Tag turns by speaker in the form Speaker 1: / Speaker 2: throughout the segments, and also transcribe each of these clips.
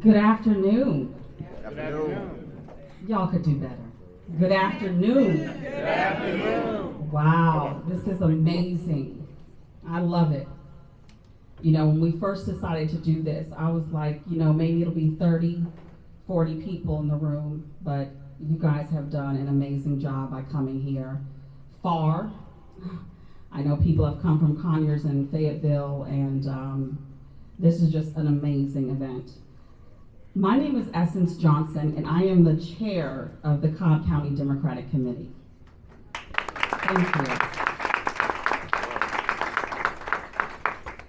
Speaker 1: Good afternoon.
Speaker 2: Good afternoon.
Speaker 1: Y'all could do better. Good afternoon.
Speaker 2: Good afternoon.
Speaker 1: Wow, this is amazing. I love it. You know, when we first decided to do this, I was like, you know, maybe it'll be 30, 40 people in the room, but you guys have done an amazing job by coming here far. I know people have come from Conyers and Fayetteville, and this is just an amazing event. My name is Essence Johnson, and I am the chair of the Cobb County Democratic Committee. Thank you.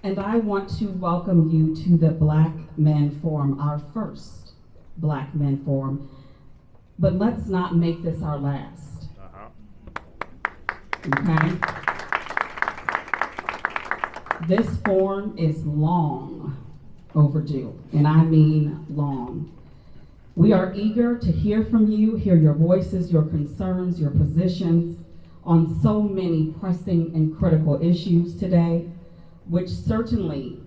Speaker 1: And I want to welcome you to the Black Men Forum, our first Black Men Forum. But let's not make this our last. Okay? This forum is long overdue, and I mean long. We are eager to hear from you, hear your voices, your concerns, your positions on so many pressing and critical issues today, which certainly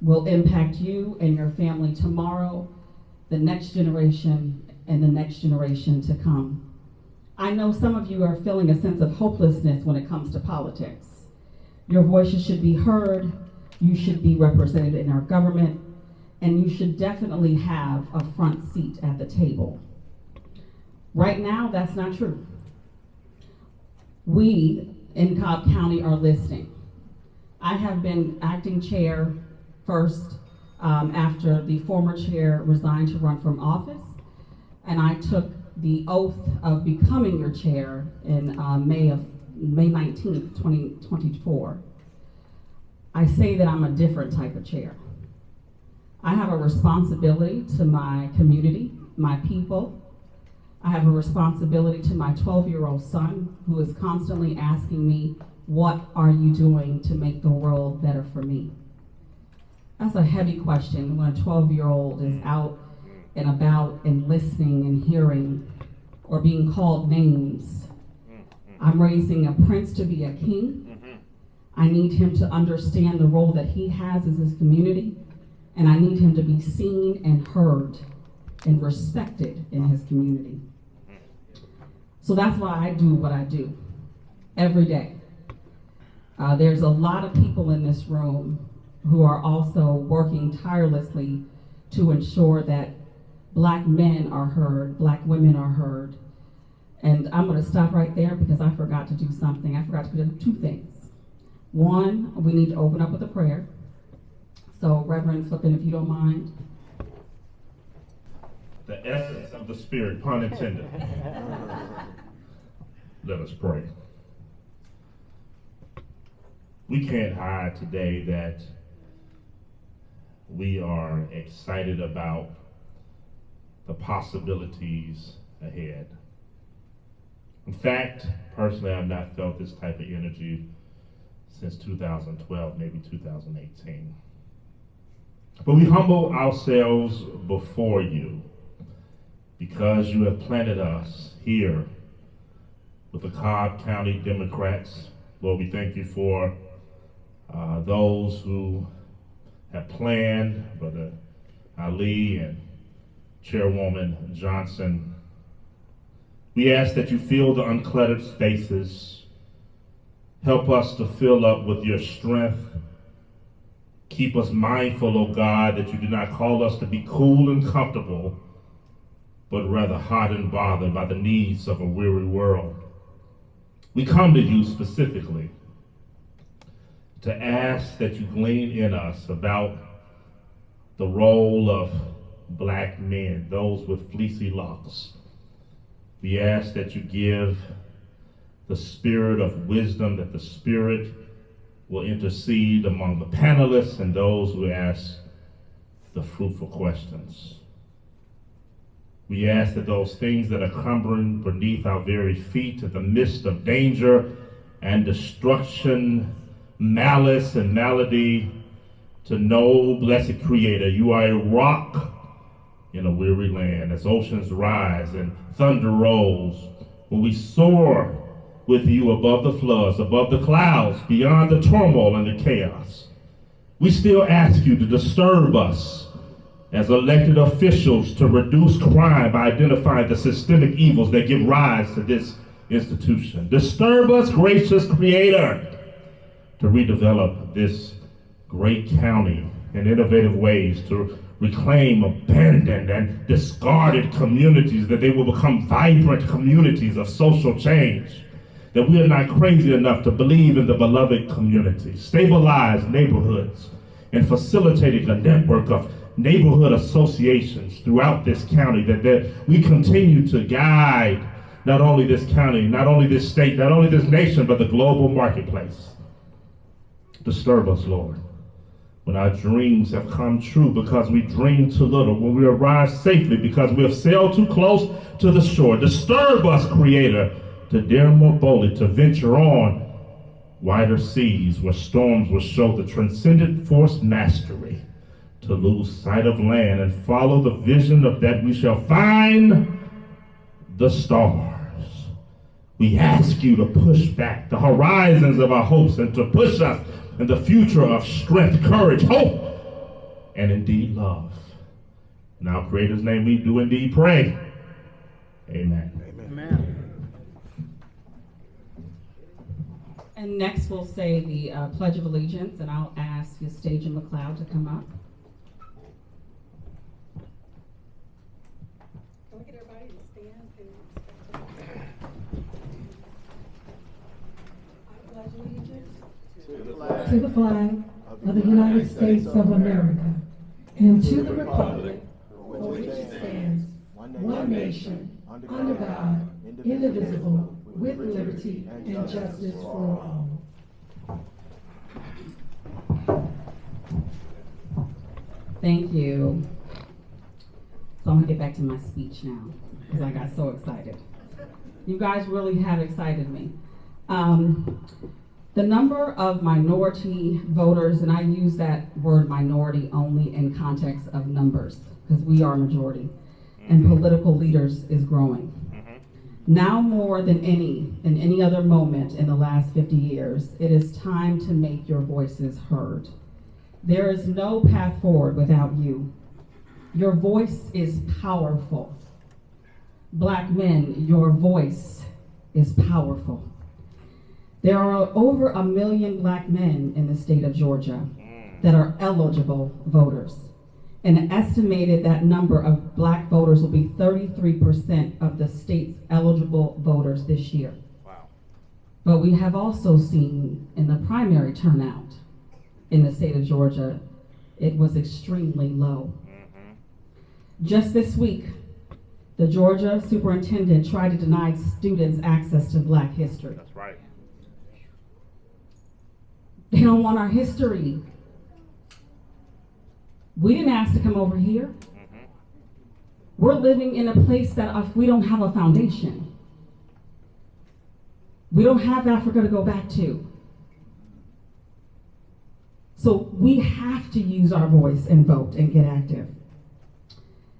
Speaker 1: will impact you and your family tomorrow, the next generation, and the next generation to come. I know some of you are feeling a sense of hopelessness when it comes to politics. Your voices should be heard, you should be represented in our government, and you should definitely have a front seat at the table. Right now, that's not true. We in Cobb County are listening. I have been acting chair first after the former chair resigned to run from office, and I took the oath of becoming your chair in May 19th, 2024. I say that I'm a different type of chair. I have a responsibility to my community, my people. I have a responsibility to my 12-year-old son who is constantly asking me, what are you doing to make the world better for me? That's a heavy question when a 12-year-old is out and about and listening and hearing or being called names. I'm raising a prince to be a king. I need him to understand the role that he has as his community, and I need him to be seen and heard and respected in his community. So that's why I do what I do every day. There's a lot of people in this room who are also working tirelessly to ensure that Black men are heard, Black women are heard. And I'm going to stop right there because I forgot to do something. I forgot to do two things. One, we need to open up with a prayer. So Reverend Flippin, if you don't mind.
Speaker 3: The essence of the Spirit, pun intended. Let us pray. We can't hide today that we are excited about the possibilities ahead. In fact, personally, I've not felt this type of energy since 2012, maybe 2018. But we humble ourselves before you because you have planted us here with the Cobb County Democrats. Lord, we thank you for those who have planned, Brother Ali and Chairwoman Johnson. We ask that you fill the uncluttered spaces. Help us to fill up with your strength. Keep us mindful, O God, that you do not call us to be cool and comfortable, but rather hot and bothered by the needs of a weary world. We come to you specifically to ask that you glean in us about the role of Black men, those with fleecy locks. We ask that you give the spirit of wisdom, that the Spirit will intercede among the panelists and those who ask the fruitful questions. We ask that those things that are cumbering beneath our very feet in the midst of danger and destruction, malice and malady, to know, blessed Creator, you are a rock in a weary land. As oceans rise and thunder rolls, when we soar with you above the floods, above the clouds, beyond the turmoil and the chaos, we still ask you to disturb us as elected officials to reduce crime by identifying the systemic evils that give rise to this institution. Disturb us, gracious Creator, to redevelop this great county in innovative ways, to reclaim abandoned and discarded communities, that they will become vibrant communities of social change, that we are not crazy enough to believe in the beloved community, stabilize neighborhoods, and facilitating a network of neighborhood associations throughout this county, that we continue to guide not only this county, not only this state, not only this nation, but the global marketplace. Disturb us, Lord, when our dreams have come true because we dream too little, when we arrive safely because we have sailed too close to the shore. Disturb us, Creator, to dare more boldly to venture on wider seas where storms will show the transcendent force mastery, to lose sight of land and follow the vision of that we shall find the stars. We ask you to push back the horizons of our hopes and to push us in the future of strength, courage, hope, and indeed love. In our Creator's name we do indeed pray. Amen.
Speaker 2: Amen.
Speaker 1: And next we'll say the Pledge of Allegiance, and I'll ask Eustacia McLeod to come up.
Speaker 4: Can we get everybody to stand I pledge allegiance to the flag of the United States of America and to the republic for which it stands, one nation, under God, indivisible, with liberty and justice for all.
Speaker 1: Thank you. So I'm gonna get back to my speech now, because I got so excited. You guys really have excited me. The number of minority voters, and I use that word minority only in context of numbers, because we are majority, and political leaders is growing. Now more than in any other moment in the last 50 years, it is time to make your voices heard. There is no path forward without you. Your voice is powerful. Black men, your voice is powerful. There are over 1 million black men in the state of Georgia that are eligible voters. And estimated that number of black voters will be 33% of the state's eligible voters this year.
Speaker 2: Wow.
Speaker 1: But we have also seen in the primary turnout in the state of Georgia, it was extremely low. Just this week, the Georgia superintendent tried to deny students access to Black history.
Speaker 2: That's right.
Speaker 1: They don't want our history. We didn't ask to come over here. We're living in a place that we don't have a foundation. We don't have Africa to go back to. So we have to use our voice and vote and get active.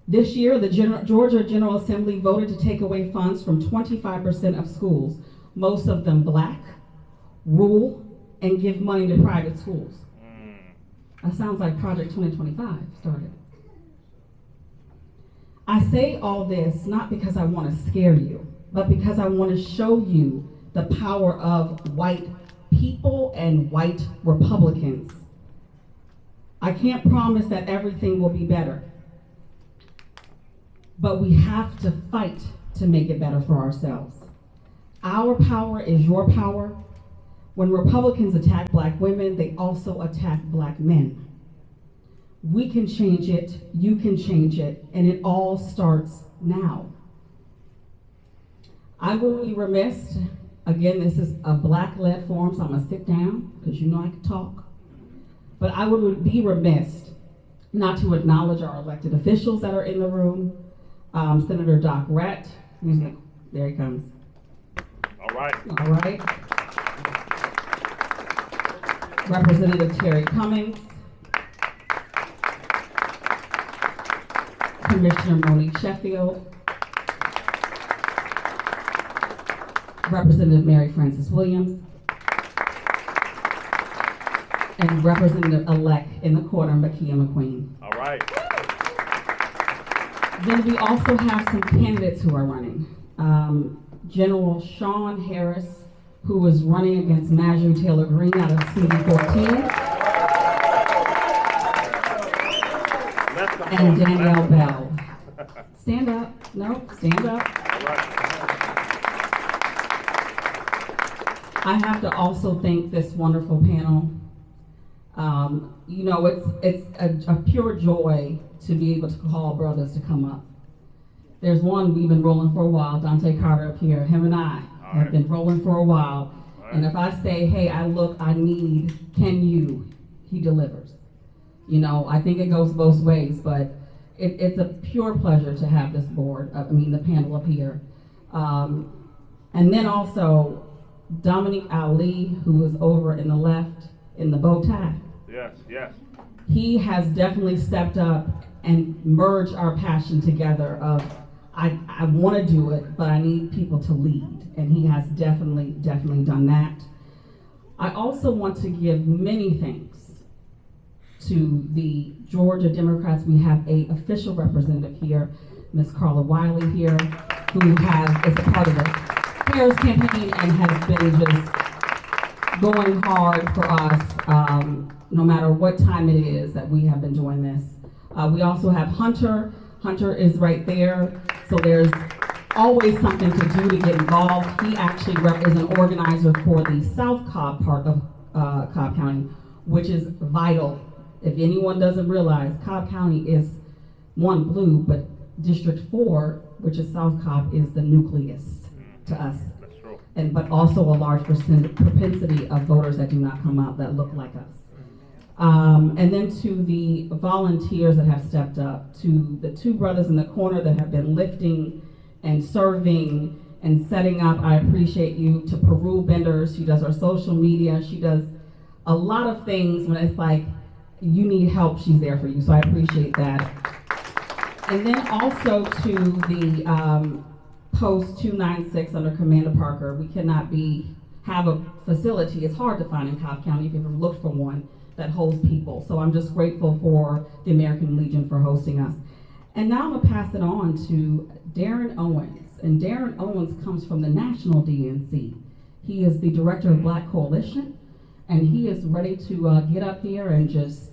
Speaker 1: This year, the Georgia General Assembly voted to take away funds from 25% of schools, most of them black, rural, and give money to private schools. That sounds like Project 2025 started. I say all this not because I want to scare you, but because I want to show you the power of white people and white Republicans. I can't promise that everything will be better, but we have to fight to make it better for ourselves. Our power is your power. When Republicans attack black women, they also attack black men. We can change it, you can change it, and it all starts now. I will be remiss, again, this is a black-led forum, so I'm gonna sit down, because you know I can talk. But I would be remiss not to acknowledge our elected officials that are in the room. Senator Doc Rett, there he comes.
Speaker 2: All right.
Speaker 1: All right. Representative Terry Cummings, Commissioner Monique Sheffield, Representative Mary Frances Williams, and Representative-elect in the corner, Makia McQueen.
Speaker 2: All right.
Speaker 1: Then we also have some candidates who are running. General Sean Harris, who is running against Marjorie Taylor Greene out of CD14, and Danielle Bell. Stand up. No, stand up. I have to also thank this wonderful panel. You know, it's a pure joy to be able to call brothers to come up. There's one we've been rolling for a while, Dante Carter up here. Him and I have been rolling for a while. And if I say, hey, I need, can you? He delivers. You know, I think it goes both ways, but it's a pure pleasure to have this board, the panel up here. And then also, Dominique Ali, who is over in the left in the bow tie.
Speaker 2: Yes, yes.
Speaker 1: He has definitely stepped up and merged our passion together of, I want to do it, but I need people to lead. And he has definitely done that. I also want to give many thanks to the Georgia Democrats. We have an official representative here, Ms. Carla Wiley here, who is a part of the Harris campaign and has been just going hard for us, no matter what time it is that we have been doing this. We also have Hunter. Hunter is right there, so there's always something to do to get involved. He actually is an organizer for the South Cobb part of Cobb County, which is vital. If anyone doesn't realize, Cobb County is one blue, but District 4, which is South Cobb, is the nucleus to us.
Speaker 2: That's true.
Speaker 1: But also a large propensity of voters that do not come out that look like us. And then to the volunteers that have stepped up, to the two brothers in the corner that have been lifting and serving and setting up, I appreciate you. To Peru Benders, she does our social media, she does a lot of things when it's like, you need help, she's there for you, so I appreciate that. And then also to the post 296 under Commander Parker. We cannot have a facility, it's hard to find in Cobb County if you've ever looked for one that holds people. So I'm just grateful for the American Legion for hosting us. And now I'm gonna pass it on to Darren Owens. And Darren Owens comes from the National DNC. He is the Director of Black Coalition, and he is ready to get up here and just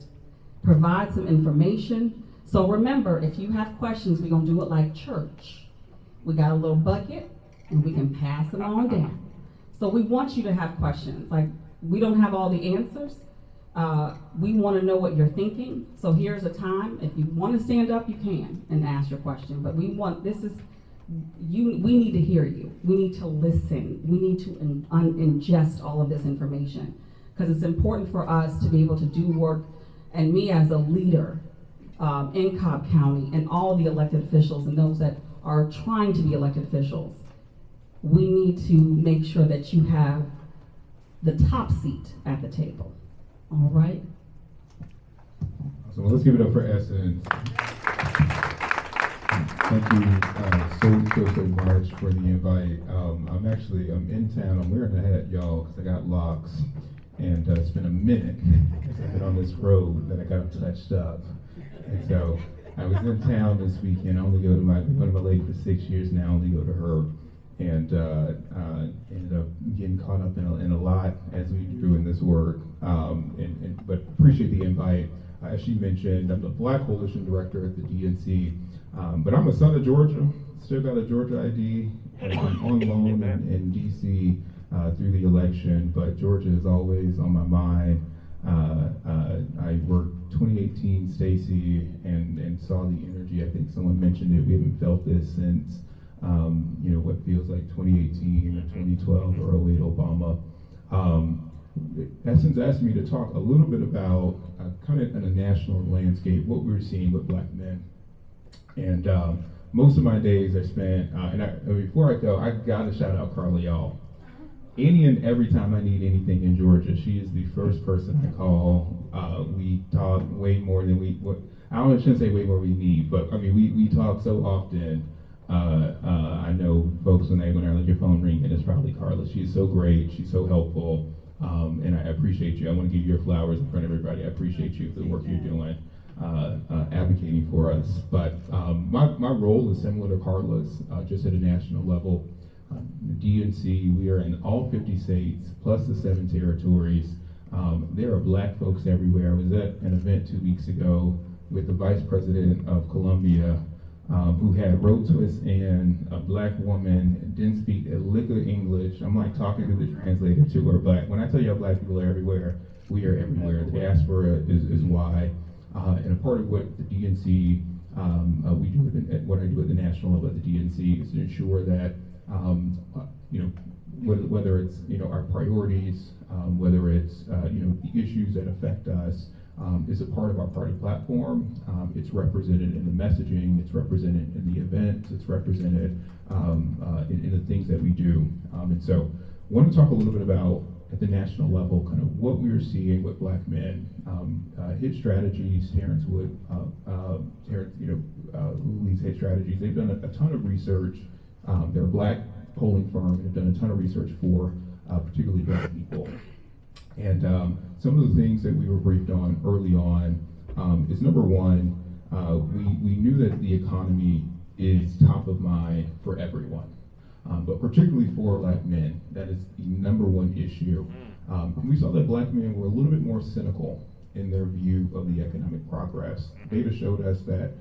Speaker 1: provide some information. So remember, if you have questions, we're gonna do it like church. We got a little bucket, and we can pass them on down. So we want you to have questions. Like, we don't have all the answers. We wanna know what you're thinking. So here's a time, if you wanna stand up, you can and ask your question. But we need to hear you. We need to listen. We need to ingest all of this information. Because it's important for us to be able to do work, and me as a leader in Cobb County and all the elected officials and those that are trying to be elected officials, we need to make sure that you have the top seat at the table. All right?
Speaker 5: So let's give it up for Essence. Thank you so much for the invite. I'm in town. I'm wearing a hat, y'all, because I got locks. And it's been a minute since I've been on this road that I got touched up. And so I was in town this weekend. I only go to my lady for 6 years now. I only go to her. And ended up getting caught up in a lot as we do in this work. But appreciate the invite. As she mentioned, I'm the Black Coalition Director at the DNC. But I'm a son of Georgia. Still got a Georgia ID. I'm on loan in DC. Through the election, but Georgia is always on my mind. I worked 2018 Stacy and saw the energy. I think someone mentioned it. We haven't felt this since what feels like 2018 or 2012 or 08 Obama. Essence asked me to talk a little bit about kind of in a national landscape what we're seeing with Black men. And most of my days are spent. Before I go, I gotta shout out Carla, y'all. Any and every time I need anything in Georgia, she is the first person I call. We talk way more than I shouldn't say way more we need, but I mean, we talk so often. I know folks when they're let your phone ring, and it's probably Carla. She's so great, she's so helpful, and I appreciate you. I want to give you your flowers in front of everybody. I appreciate you for the work you're doing. advocating for us. But my role is similar to Carla's, just at a national level. The DNC, we are in all 50 states, plus the 7 territories. There are black folks everywhere. I was at an event 2 weeks ago with the Vice President of Colombia, who had road twists and a black woman didn't speak a lick of English. I'm like talking to the translator to her, but when I tell you black people are everywhere, we are everywhere. The diaspora is wide. And a part of what the DNC, we do what I do at the national level at the DNC is to ensure that, whether it's, our priorities, whether it's, the issues that affect us, is a part of our party platform. It's represented in the messaging, it's represented in the events, it's represented in the things that we do. And so I want to talk a little bit about, at the national level, kind of what we are seeing with black men. Hit Strategies, Terrence Wood, who leads Hit Strategies, they've done a ton of research. They're a black polling firm and have done a ton of research for particularly black people. And some of the things that we were briefed on early on is, number one, we knew that the economy is top of mind for everyone, but particularly for black men, that is the number one issue. And we saw that black men were a little bit more cynical in their view of the economic progress. Data showed us that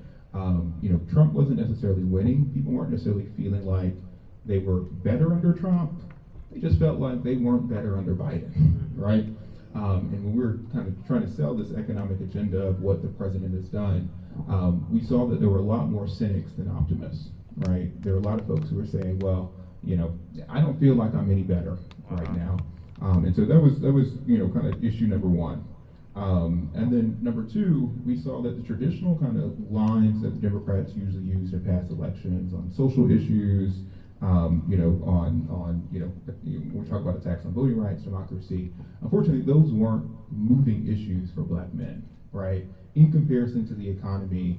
Speaker 5: Trump wasn't necessarily winning. People weren't necessarily feeling like they were better under Trump. They just felt like they weren't better under Biden, right? And when we were kind of trying to sell this economic agenda of what the president has done, we saw that there were a lot more cynics than optimists, right? There were a lot of folks who were saying, well, I don't feel like I'm any better right now. And so that was kind of issue number one. And then number two, we saw that the traditional kind of lines that the Democrats usually use in past elections on social issues, when we talk about attacks on voting rights, democracy, unfortunately, those weren't moving issues for black men, right? In comparison to the economy,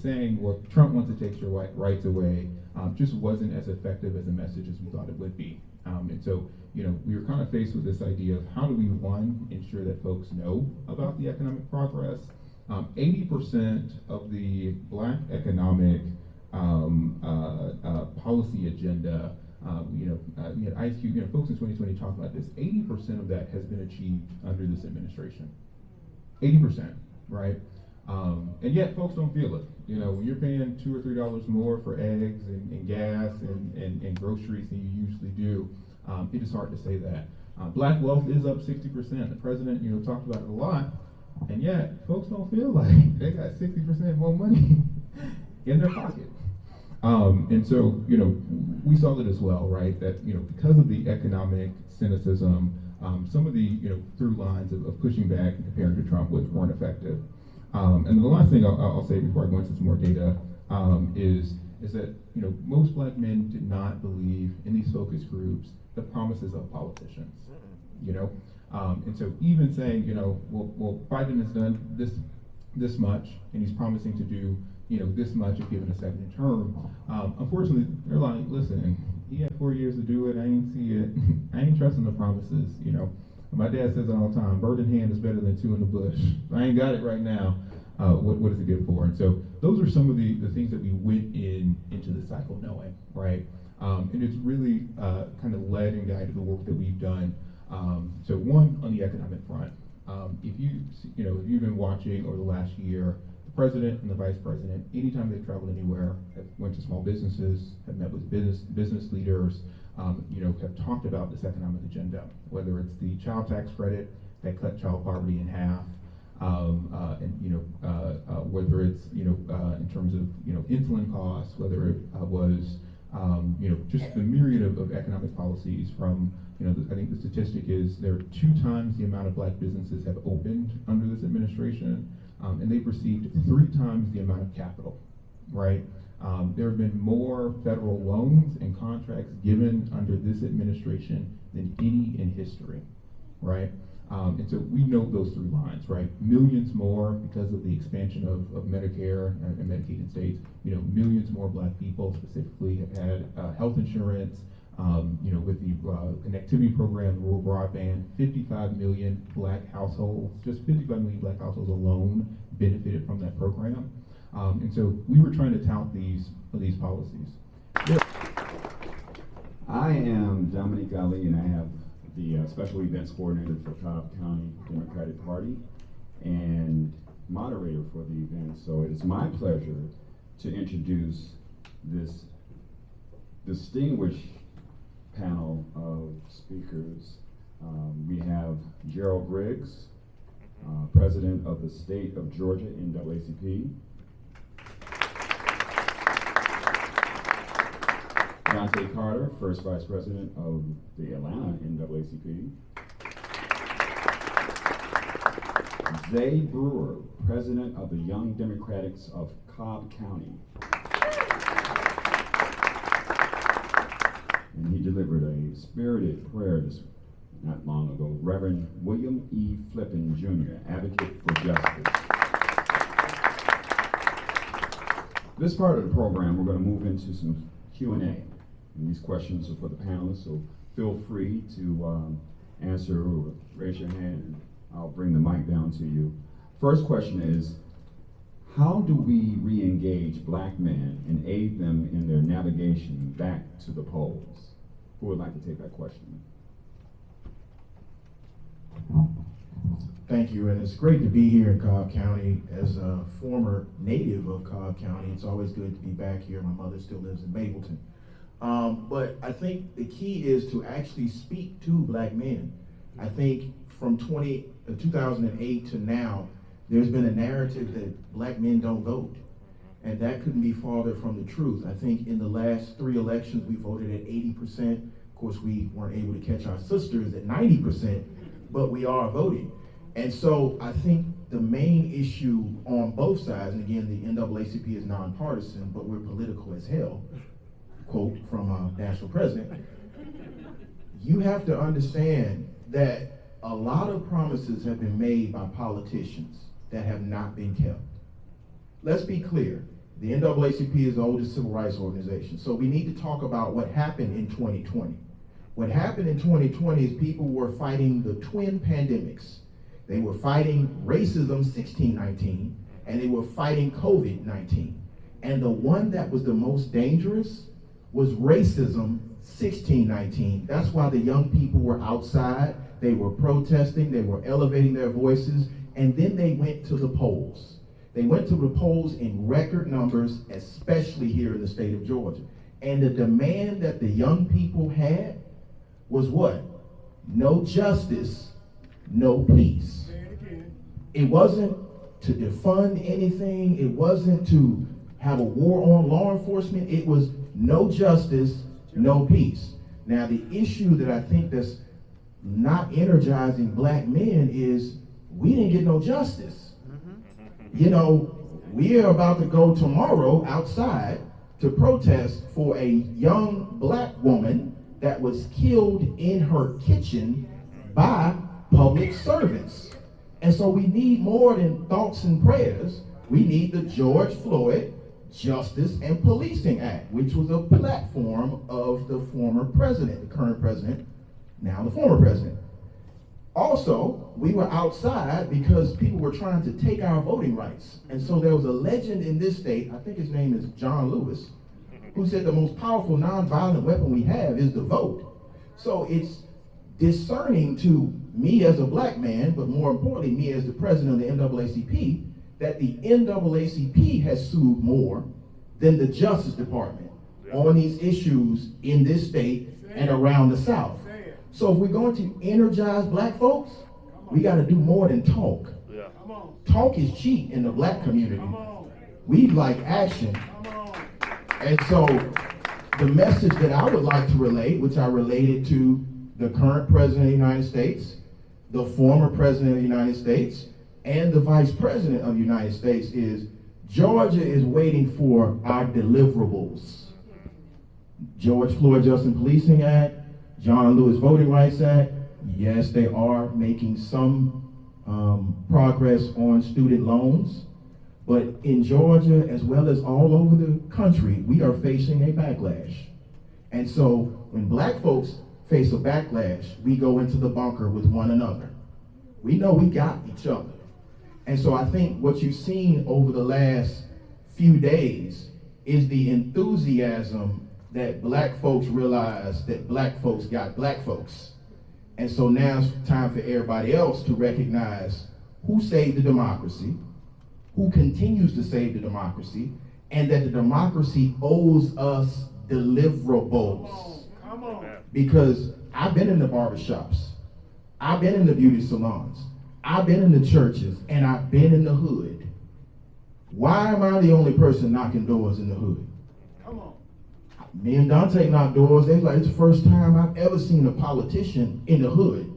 Speaker 5: saying, well, Trump wants to take your rights away, just wasn't as effective as a message as we thought it would be. And so, we were kind of faced with this idea of how do we, one, ensure that folks know about the economic progress. 80% of the black economic policy agenda, we had Ice Cube, folks in 2020 talked about this. 80% of that has been achieved under this administration. 80%, right? And yet folks don't feel it. When you're paying $2 or $3 more for eggs and gas and groceries than you usually do, it is hard to say that. Black wealth is up 60%. The president, talked about it a lot, and yet folks don't feel like they got 60% more money in their pocket. And so, we saw that as well, right? That, because of the economic cynicism, some of the, through lines of pushing back and comparing to Trump weren't effective. And then the last thing I'll say before I go into some more data is that, most black men did not believe in these focus groups the promises of politicians, and so even saying, well, Biden has done this much, and he's promising to do, this much if given a second term. Unfortunately, they're like, listen, he had 4 years to do it. I ain't see it. I ain't trusting the promises. My dad says it all the time: bird in hand is better than two in the bush. If I ain't got it right now, what is it good for? And so those are some of the things that we went into the cycle knowing, right? And it's really kind of led and guided the work that we've done. So one, on the economic front, if you've been watching over the last year, the president and the vice president, anytime they've traveled anywhere, have went to small businesses, have met with business leaders, have talked about this economic agenda, whether it's the child tax credit that cut child poverty in half, whether it's in terms of insulin costs, whether it was just the myriad of economic policies. From I think the statistic is there are 2 times the amount of black businesses have opened under this administration, and they've received 3 times the amount of capital, right? There have been more federal loans and contracts given under this administration than any in history, right? And so we know those 3 lines, right? Millions more because of the expansion of Medicare and Medicaid in states. Millions more black people specifically have had health insurance, With the connectivity program, rural broadband, 55 million black households, just 55 million black households alone benefited from that program. And so we were trying to tout these policies.
Speaker 6: I am Dominique Ali, and I have the Special Events Coordinator for Cobb County Democratic Party and moderator for the event. So it is my pleasure to introduce this distinguished panel of speakers. We have Gerald Griggs, President of the State of Georgia NAACP. Dante Carter, First Vice President of the Atlanta NAACP. Zay Brewer, President of the Young Democrats of Cobb County. And he delivered a spirited prayer not long ago. Reverend William E. Flippin, Jr., Advocate for Justice. This part of the program, we're going to move into some Q&A. And these questions are for the panelists, so feel free to answer or raise your hand, and I'll bring the mic down to you. First question is, how do we re-engage black men and aid them in their navigation back to the polls? Who would like to take that question?
Speaker 7: Thank you, and it's great to be here in Cobb County. As a former native of Cobb County, it's always good to be back here. My mother still lives in Mableton. But I think the key is to actually speak to black men. I think from 2008 to now, there's been a narrative that black men don't vote. And that couldn't be farther from the truth. I think in the last 3 elections, we voted at 80%. Of course, we weren't able to catch our sisters at 90%, but we are voting. And so I think the main issue on both sides, and again, the NAACP is nonpartisan, but we're political as hell, quote from our national president. You have to understand that a lot of promises have been made by politicians that have not been kept. Let's be clear, the NAACP is the oldest civil rights organization, so we need to talk about what happened in 2020. What happened in 2020 is people were fighting the twin pandemics. They were fighting racism 1619, and they were fighting COVID-19. And the one that was the most dangerous was racism 1619. That's why the young people were outside, they were protesting, they were elevating their voices, and then they went to the polls. They went to the polls in record numbers, especially here in the state of Georgia. And the demand that the young people had was what? No justice, no peace. It wasn't to defund anything. It wasn't to have a war on law enforcement. It was no justice, no peace. Now, the issue that I think that's not energizing black men is we didn't get no justice. You know, we are about to go tomorrow outside to protest for a young black woman that was killed in her kitchen by public servants. And so we need more than thoughts and prayers. We need the George Floyd Justice and Policing Act, which was a platform of the former president, the current president, now the former president. Also, we were outside because people were trying to take our voting rights. And so there was a legend in this state, I think his name is John Lewis, who said the most powerful nonviolent weapon we have is the vote. So it's discerning to me as a black man, but more importantly, me as the president of the NAACP, that the NAACP has sued more than the Justice Department on these issues in this state and around the South. So if we're going to energize black folks, we got to do more than talk.
Speaker 2: Yeah.
Speaker 7: Talk is cheap in the black community. We like action. And so the message that I would like to relate, which I related to the current president of the United States, the former president of the United States, and the vice president of the United States, is Georgia is waiting for our deliverables. George Floyd Justice and Policing Act, John Lewis Voting Rights Act, yes, they are making some progress on student loans, but in Georgia, as well as all over the country, we are facing a backlash. And so when black folks face a backlash, we go into the bunker with one another. We know we got each other. And so I think what you've seen over the last few days is the enthusiasm that black folks realize that black folks got black folks. And so now it's time for everybody else to recognize who saved the democracy, who continues to save the democracy, and that the democracy owes us deliverables.
Speaker 2: Come on.
Speaker 7: Because I've been in the barbershops, I've been in the beauty salons, I've been in the churches, and I've been in the hood. Why am I the only person knocking doors in the hood?
Speaker 2: Come on.
Speaker 7: Me and Dante knocked doors. They was like, it's the first time I've ever seen a politician in the hood.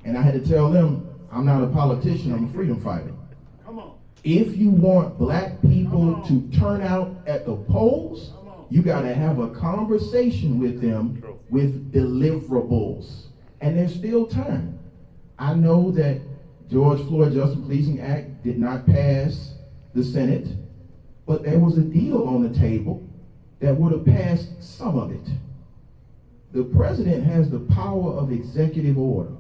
Speaker 7: And I had to tell them, I'm not a politician, I'm a freedom fighter.
Speaker 2: Come on.
Speaker 7: If you want black people to turn out at the polls, you gotta have a conversation with them with deliverables. And there's still time. I know that George Floyd Justice Policing Act did not pass the Senate, but there was a deal on the table that would have passed some of it. The president has the power of executive order.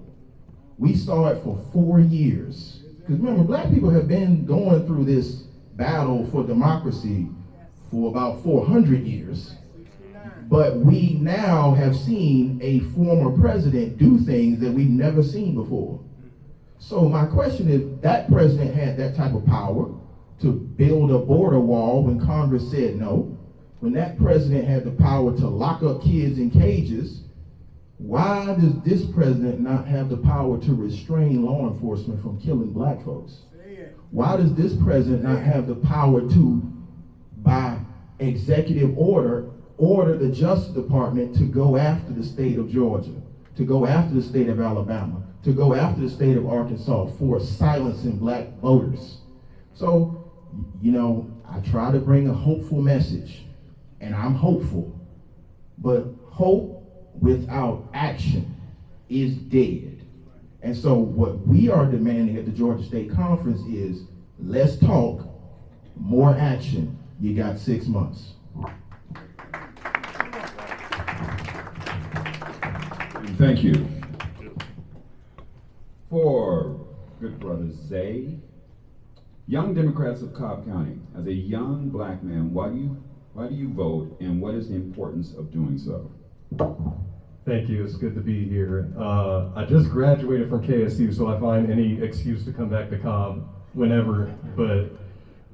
Speaker 7: We saw it for 4 years. Because remember, black people have been going through this battle for democracy for about 400 years. But we now have seen a former president do things that we've never seen before. So my question is, that president had that type of power to build a border wall when Congress said no. When that president had the power to lock up kids in cages, why does this president not have the power to restrain law enforcement from killing black folks? Why does this president not have the power to, by executive order the Justice Department to go after the state of Georgia, to go after the state of Alabama, to go after the state of Arkansas for silencing black voters? So, you know, I try to bring a hopeful message, and I'm hopeful, but hope without action is dead. And so what we are demanding at the Georgia State Conference is, let's talk, more action. You got 6 months.
Speaker 6: Thank you. For good brother Zay, young Democrats of Cobb County, as a young black man, why do you vote, and what is the importance of doing so?
Speaker 8: Thank you, it's good to be here. I just graduated from KSU, so I find any excuse to come back to Cobb whenever, but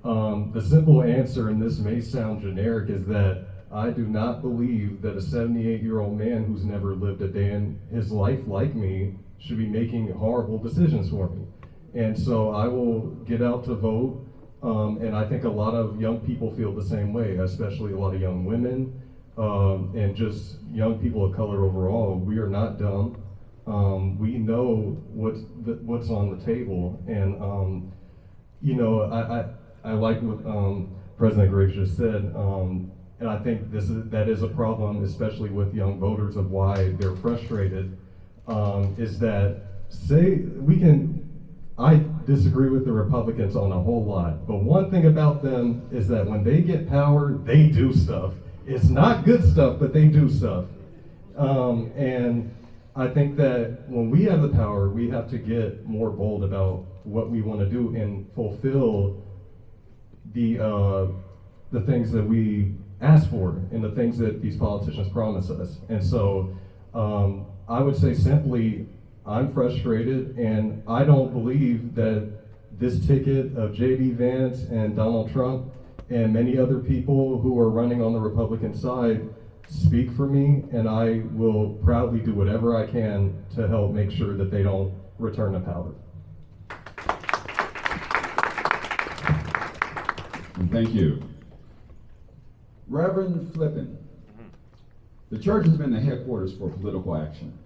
Speaker 8: the simple answer, and this may sound generic, is that I do not believe that a 78-year-old man who's never lived a day in his life like me should be making horrible decisions for me. And so I will get out to vote, and I think a lot of young people feel the same way, especially a lot of young women, and just young people of color overall. We are not dumb. We know what's on the table, and you know, I like what President Griggs just said, and I think that is a problem, especially with young voters, of why they're frustrated. Is that I disagree with the Republicans on a whole lot, but one thing about them is that when they get power, they do stuff. It's not good stuff, but they do stuff. And I think that when we have the power, we have to get more bold about what we want to do and fulfill the things that we ask for and the things that these politicians promise us. And so I would say simply, I'm frustrated, and I don't believe that this ticket of J.D. Vance and Donald Trump and many other people who are running on the Republican side speak for me, and I will proudly do whatever I can to help make sure that they don't return to power.
Speaker 6: Thank you. Reverend Flippin, the church has been the headquarters for political action.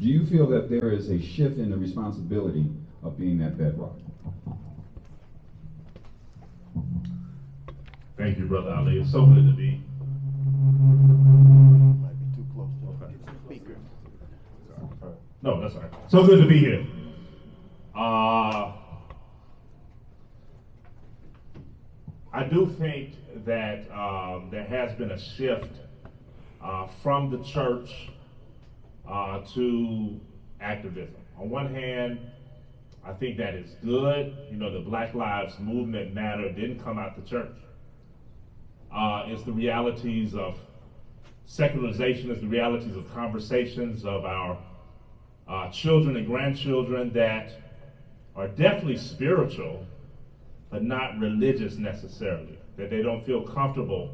Speaker 6: Do you feel that there is a shift in the responsibility of being that bedrock?
Speaker 3: Thank you, Brother Ali. It's so good to be.
Speaker 7: Might be too close to the speaker.
Speaker 3: No, that's all right. So good to be here. I do think that there has been a shift from the church to activism. On one hand, I think that is good. You know, the Black Lives Movement matter didn't come out the church. It's the realities of secularization, it's the realities of conversations of our children and grandchildren that are definitely spiritual, but not religious necessarily. That they don't feel comfortable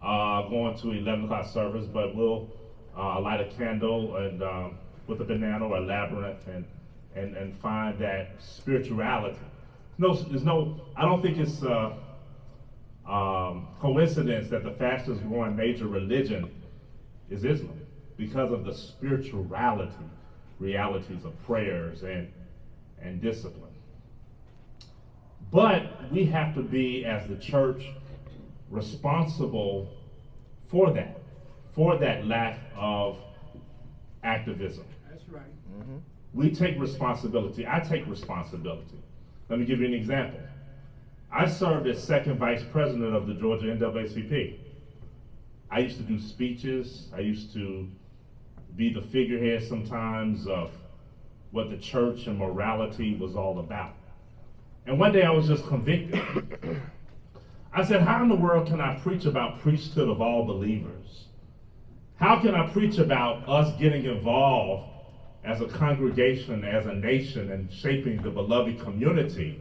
Speaker 3: going to 11 o'clock service, but will light a candle and with a banana or a labyrinth and find that spirituality. I don't think it's coincidence that the fastest growing major religion is Islam because of the spirituality, realities of prayers and discipline. But we have to be, as the church, responsible for that lack of activism.
Speaker 9: That's right.
Speaker 7: Mm-hmm.
Speaker 3: We take responsibility. I take responsibility. Let me give you an example. I served as second vice president of the Georgia NAACP. I used to do speeches. I used to be the figurehead sometimes of what the church and morality was all about. And one day I was just convicted. I said, how in the world can I preach about priesthood of all believers? How can I preach about us getting involved as a congregation, as a nation, and shaping the beloved community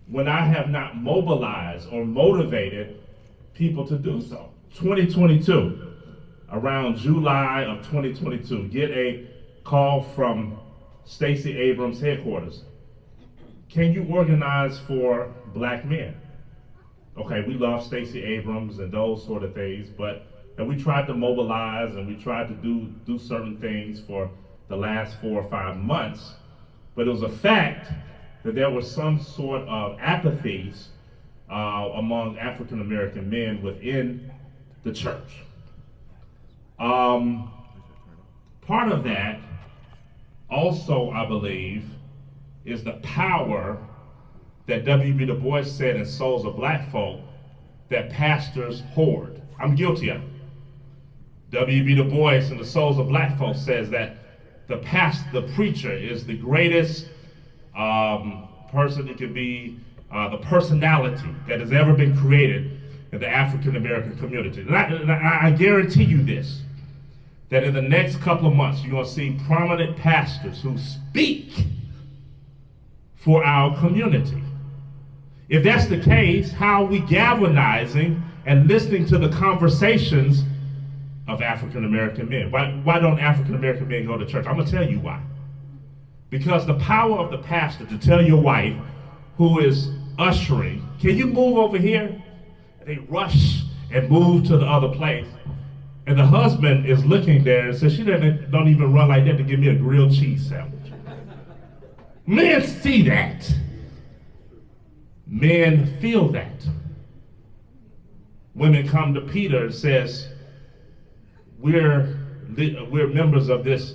Speaker 3: when I have not mobilized or motivated people to do so? 2022, around July of 2022, get a call from Stacey Abrams' headquarters. Can you organize for black men? Okay, we love Stacey Abrams and those sort of things, and we tried to mobilize and we tried to do certain things for the last 4 or 5 months, but it was a fact that there was some sort of apathies among African American men within the church. Part of that also, I believe, is the power that W.B. Du Bois said in Souls of Black Folk that pastors hoard. I'm guilty of it. W.B. Du Bois in the Souls of Black Folk says that the preacher is the greatest person that could be the personality that has ever been created in the African American community. And I guarantee you this, that in the next couple of months, you're going to see prominent pastors who speak for our community. If that's the case, how are we galvanizing and listening to the conversations of African American men? Why don't African American men go to church? I'm going to tell you why. Because the power of the pastor to tell your wife who is ushering, can you move over here? And they rush and move to the other place. And the husband is looking there and says, she don't even run like that to give me a grilled cheese sandwich. Men see that. Men feel that. Women come to Peter and says, we're members of this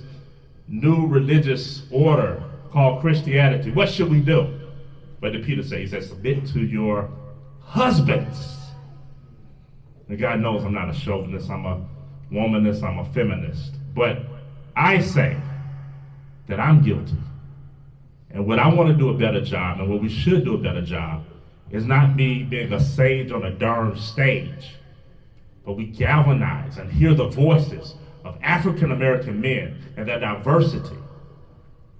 Speaker 3: new religious order called Christianity. What should we do? But Peter says, he says, submit to your husbands. And God knows I'm not a chauvinist, I'm a womanist, I'm a feminist. But I say that I'm guilty. And what I want to do a better job, and what we should do a better job, is not me being a sage on a darn stage, but we galvanize and hear the voices of African American men and their diversity.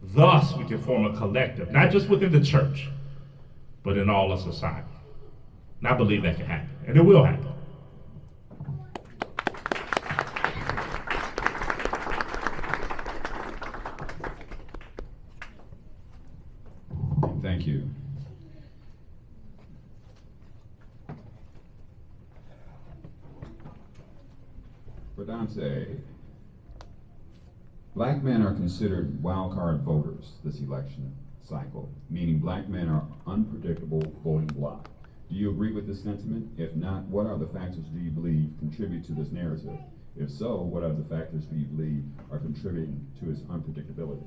Speaker 3: Thus, we can form a collective, not just within the church, but in all of society. And I believe that can happen, and it will happen.
Speaker 6: Thank you. For Dante, black men are considered wild card voters this election cycle, meaning black men are unpredictable voting bloc. Do you agree with this sentiment? If not, what other factors do you believe contribute to this narrative? If so, what other factors do you believe are contributing to its unpredictability?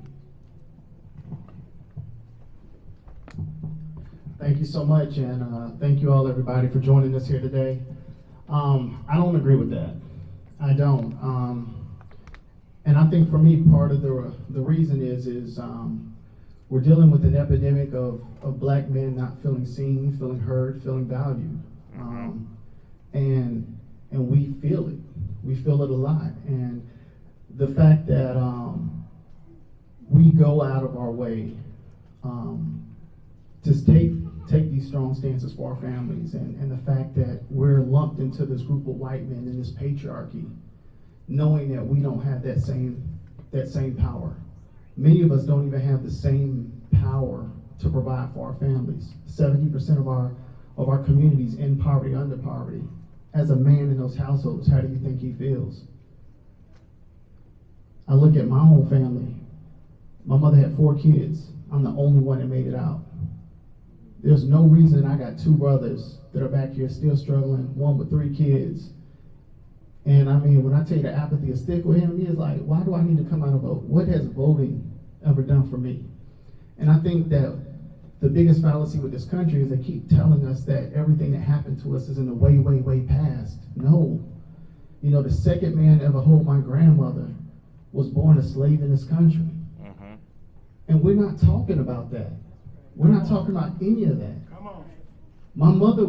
Speaker 9: Thank you so much, and thank you all, everybody, for joining us here today. I don't agree with that. I don't. And I think for me, part of the reason is we're dealing with an epidemic of black men not feeling seen, feeling heard, feeling valued. And we feel it. We feel it a lot. And the fact that we go out of our way to take these strong stances for our families, and the fact that we're lumped into this group of white men in this patriarchy, knowing that we don't have that same power. Many of us don't even have the same power to provide for our families. 70% of our communities in poverty, under poverty. As a man in those households, how do you think he feels? I look at my own family. My mother had 4 kids. I'm the only one that made it out. There's no reason I got 2 brothers that are back here still struggling, one with 3 kids. And I mean, when I tell you the apathy is thick with him, he is like, why do I need to come out and vote? What has voting ever done for me? And I think that the biggest fallacy with this country is they keep telling us that everything that happened to us is in the way, way, way past. No. You know, the second man to ever hold my grandmother was born a slave in this country. And we're not talking about that. We're not talking about any of that.
Speaker 2: Come on.
Speaker 9: My mother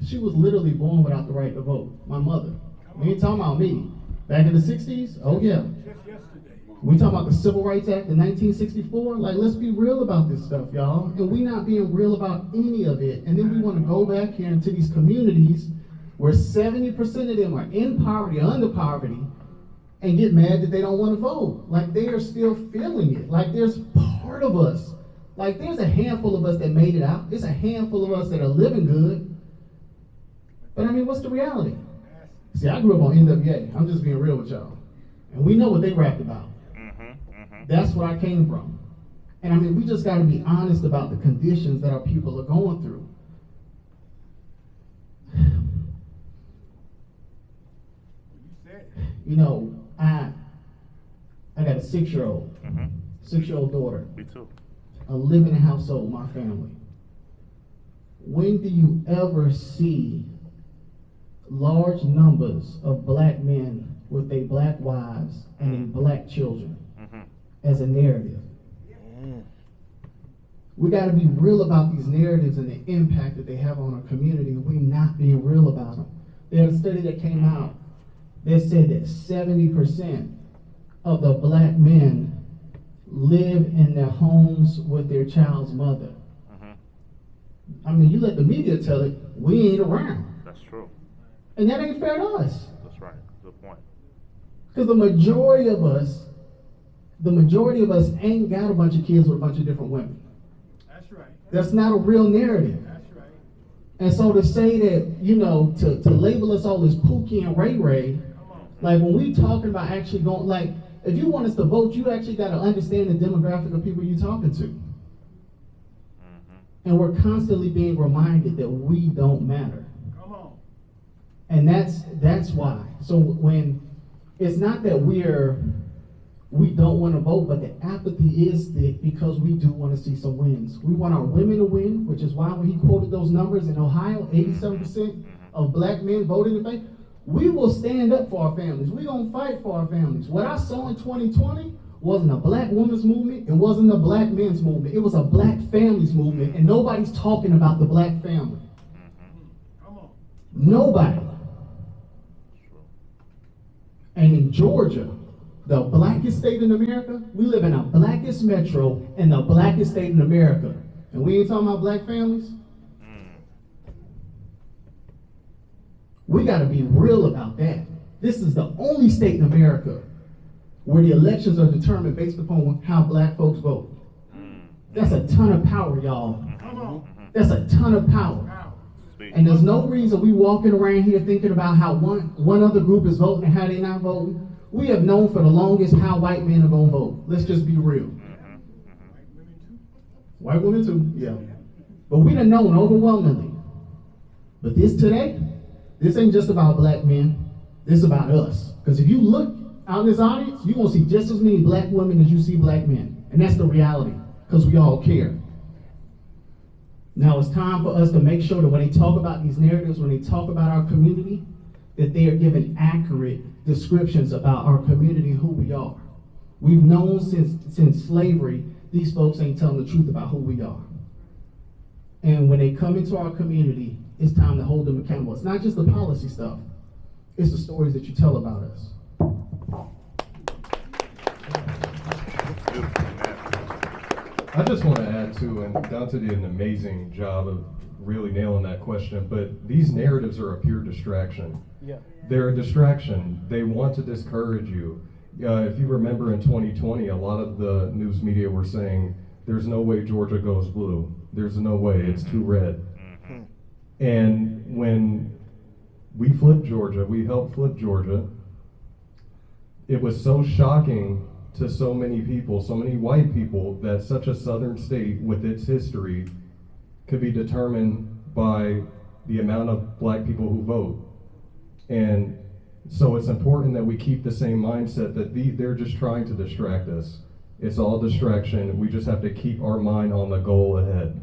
Speaker 9: she was literally born without the right to vote. My mother. We ain't talking about me. Back in the 60s? Oh yeah.
Speaker 2: Just yesterday.
Speaker 9: We talking about the Civil Rights Act in 1964? Like, let's be real about this stuff, y'all. And we not being real about any of it. And then we want to go back here into these communities where 70% of them are in poverty, under poverty, and get mad that they don't want to vote. Like, they are still feeling it. Like, there's part of us. Like, there's a handful of us that made it out. There's a handful of us that are living good. But I mean, what's the reality? See, I grew up on NWA. I'm just being real with y'all. And we know what they rapped about. That's where I came from. And I mean, we just got to be honest about the conditions that our people are going through. You know, I got a 6-year-old, 6-year-old daughter.
Speaker 2: Me too.
Speaker 9: A living household, my family. When do you ever see large numbers of black men with their black wives and their black children as a narrative? We got to be real about these narratives and the impact that they have on our community, and we're not being real about them. There's a study that came out that said that 70% of the black men live in their homes with their child's mother. I mean, you let the media tell it, we ain't around.
Speaker 2: That's true.
Speaker 9: And that ain't fair to us.
Speaker 2: That's right. Good point.
Speaker 9: Because the majority of us ain't got a bunch of kids with a bunch of different women.
Speaker 2: That's right.
Speaker 9: That's not a real narrative.
Speaker 2: That's right.
Speaker 9: And so to say that, you know, to label us all as Pookie and Ray Ray, like when we talking about actually going, like, if you want us to vote, you actually got to understand the demographic of people you're talking to. And we're constantly being reminded that we don't matter.
Speaker 2: Come on.
Speaker 9: And that's why. So when it's not that we don't want to vote, but the apathy is because we do want to see some wins. We want our women to win, which is why when he quoted those numbers in Ohio, 87% of black men voted in favor. We will stand up for our families. We're going to fight for our families. What I saw in 2020 wasn't a black women's movement. It wasn't a black men's movement. It was a black families movement, and nobody's talking about the black family.
Speaker 2: Come on.
Speaker 9: Nobody. And in Georgia, the blackest state in America, we live in the blackest metro in the blackest state in America. And we ain't talking about black families? We got to be real about that. This is the only state in America where the elections are determined based upon how black folks vote. That's a ton of power, y'all. That's a ton of power. And there's no reason we walking around here thinking about how one other group is voting and how they not voting. We have known for the longest how white men are going to vote. Let's just be real. White women too, yeah. But we done known overwhelmingly. But this ain't just about black men. This is about us. Because if you look out in this audience, you're going to see just as many black women as you see black men. And that's the reality, because we all care. Now it's time for us to make sure that when they talk about these narratives, when they talk about our community, that they are giving accurate descriptions about our community, who we are. We've known since slavery, these folks ain't telling the truth about who we are. And when they come into our community, it's time to hold them accountable. It's not just the policy stuff, it's the stories that you tell about us.
Speaker 8: I just want to add to, and Dante did an amazing job of really nailing that question, but these narratives are a pure distraction.
Speaker 10: Yeah.
Speaker 8: They're a distraction. They want to discourage you. If you remember in 2020, a lot of the news media were saying, there's no way Georgia goes blue. There's no way, it's too red. And when we flipped Georgia, we helped flip Georgia, it was so shocking to so many people, so many white people, that such a southern state with its history could be determined by the amount of black people who vote. And so it's important that we keep the same mindset that they're just trying to distract us. It's all distraction. We just have to keep our mind on the goal ahead.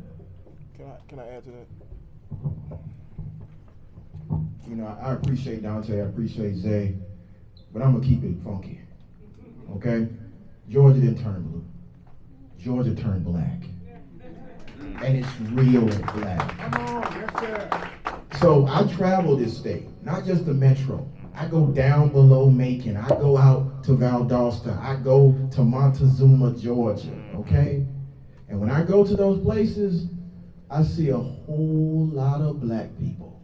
Speaker 10: Can I add to that?
Speaker 7: You know, I appreciate Dante, I appreciate Zay, but I'm gonna keep it funky. Okay? Georgia didn't turn blue. Georgia turned black. And it's real black.
Speaker 2: Come on, yes, sir.
Speaker 7: So I travel this state, not just the metro. I go down below Macon. I go out to Valdosta. I go to Montezuma, Georgia, okay? And when I go to those places, I see a whole lot of black people.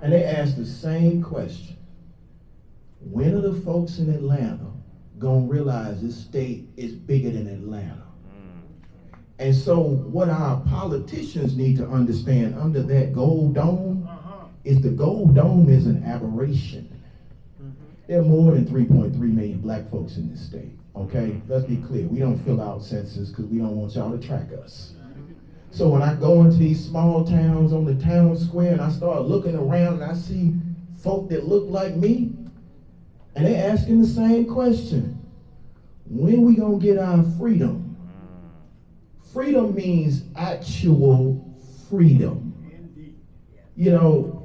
Speaker 7: And they ask the same question. When are the folks in Atlanta gonna realize this state is bigger than Atlanta? And so what our politicians need to understand under that gold dome is the gold dome is an aberration. There are more than 3.3 million black folks in this state, okay? Let's be clear, we don't fill out census because we don't want y'all to track us. So when I go into these small towns on the town square and I start looking around and I see folk that look like me, and they asking the same question, when we gonna get our freedom? Freedom means actual freedom. You know,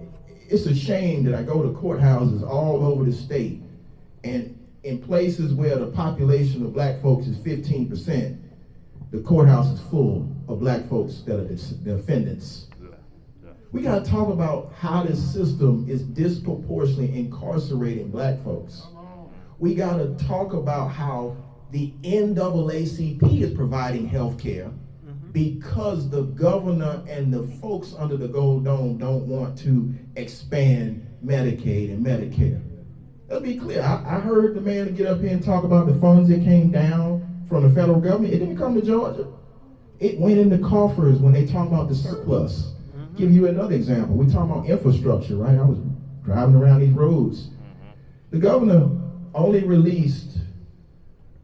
Speaker 7: it's a shame that I go to courthouses all over the state, and in places where the population of black folks is 15%, the courthouse is full of black folks that are the defendants. We gotta talk about how this system is disproportionately incarcerating black folks. We gotta talk about how the NAACP is providing health care because the governor and the folks under the Gold Dome don't want to expand Medicaid and Medicare. Let's be clear, I heard the man get up here and talk about the funds that came down from the federal government. It didn't come to Georgia. It went in the coffers when they talk about the surplus. Give you another example. We talk about infrastructure, right? I was driving around these roads. The governor only released,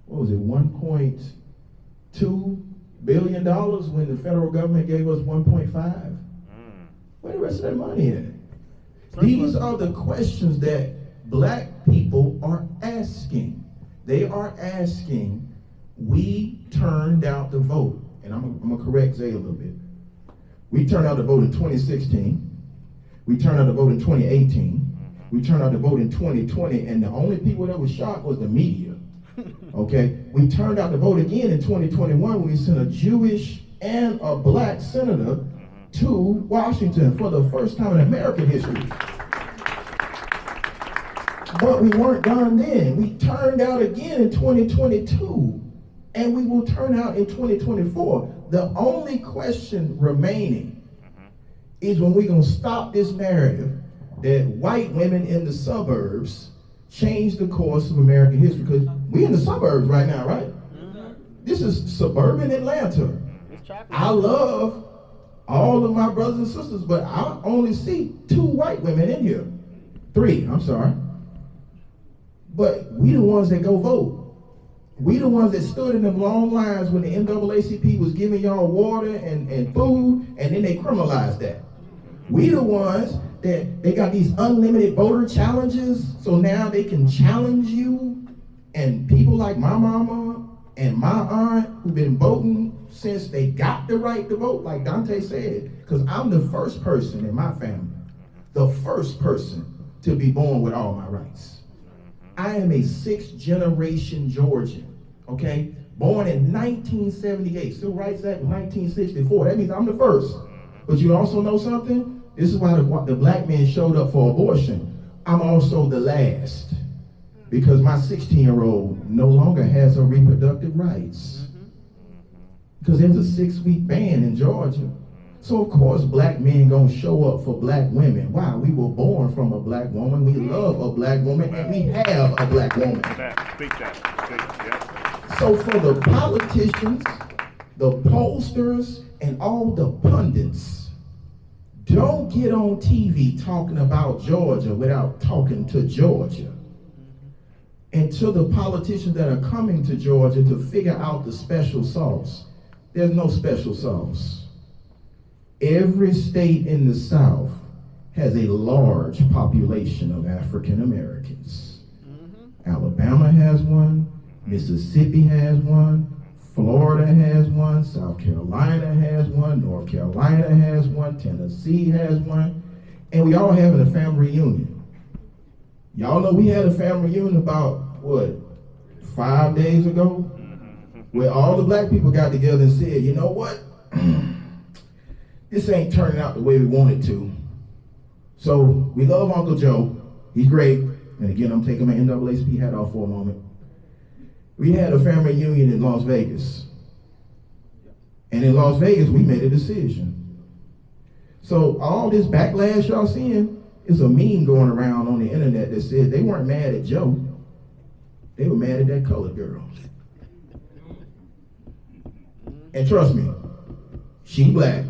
Speaker 7: what was it, $1.2 billion when the federal government gave us 1.5. Where the rest of that money at? These are the questions that black people are asking. They are asking, we turned out the vote. And I'm gonna correct Zay a little bit. We turned out to vote in 2016. We turned out to vote in 2018. We turned out to vote in 2020, and the only people that were shocked was the media. Okay, we turned out to vote again in 2021 when we sent a Jewish and a black senator to Washington for the first time in American history. But we weren't done then. We turned out again in 2022, and we will turn out in 2024. The only question remaining is when we're gonna stop this narrative that white women in the suburbs change the course of American history, because we're in the suburbs right now, right? This is suburban Atlanta. I love all of my brothers and sisters, but I only see 2 white women in here. 3, I'm sorry. But we the ones that go vote. We the ones that stood in them long lines when the NAACP was giving y'all water and food, and then they criminalized that. We the ones that they got these unlimited voter challenges, so now they can challenge you. And people like my mama and my aunt who've been voting since they got the right to vote, like Dante said, because I'm the first person in my family, the first person to be born with all my rights. I am a 6th generation Georgian, okay? Born in 1978, Civil Rights Act was 1964. That means I'm the first. But you also know something? This is why the black men showed up for abortion. I'm also the last, because my 16-year-old no longer has her reproductive rights. Because there's a 6-week ban in Georgia. So of course black men gonna show up for black women. Why? We were born from a black woman, we love a black woman, and we have a black woman.
Speaker 2: Speak that. Yeah.
Speaker 7: So for the politicians, the pollsters, and all the pundits, don't get on TV talking about Georgia without talking to Georgia. And to the politicians that are coming to Georgia to figure out the special sauce, there's no special sauce. Every state in the South has a large population of African Americans. Alabama has one, Mississippi has one, Florida has one, South Carolina has one, North Carolina has one, Tennessee has one, and we all having a family reunion. Y'all know we had a family reunion about, 5 days ago? Where all the black people got together and said, you know what? This ain't turning out the way we want it to. So we love Uncle Joe. He's great. And again, I'm taking my NAACP hat off for a moment. We had a family reunion in Las Vegas. And in Las Vegas, we made a decision. So all this backlash y'all seeing is a meme going around on the internet that said they weren't mad at Joe. They were mad at that colored girl. And trust me, she black.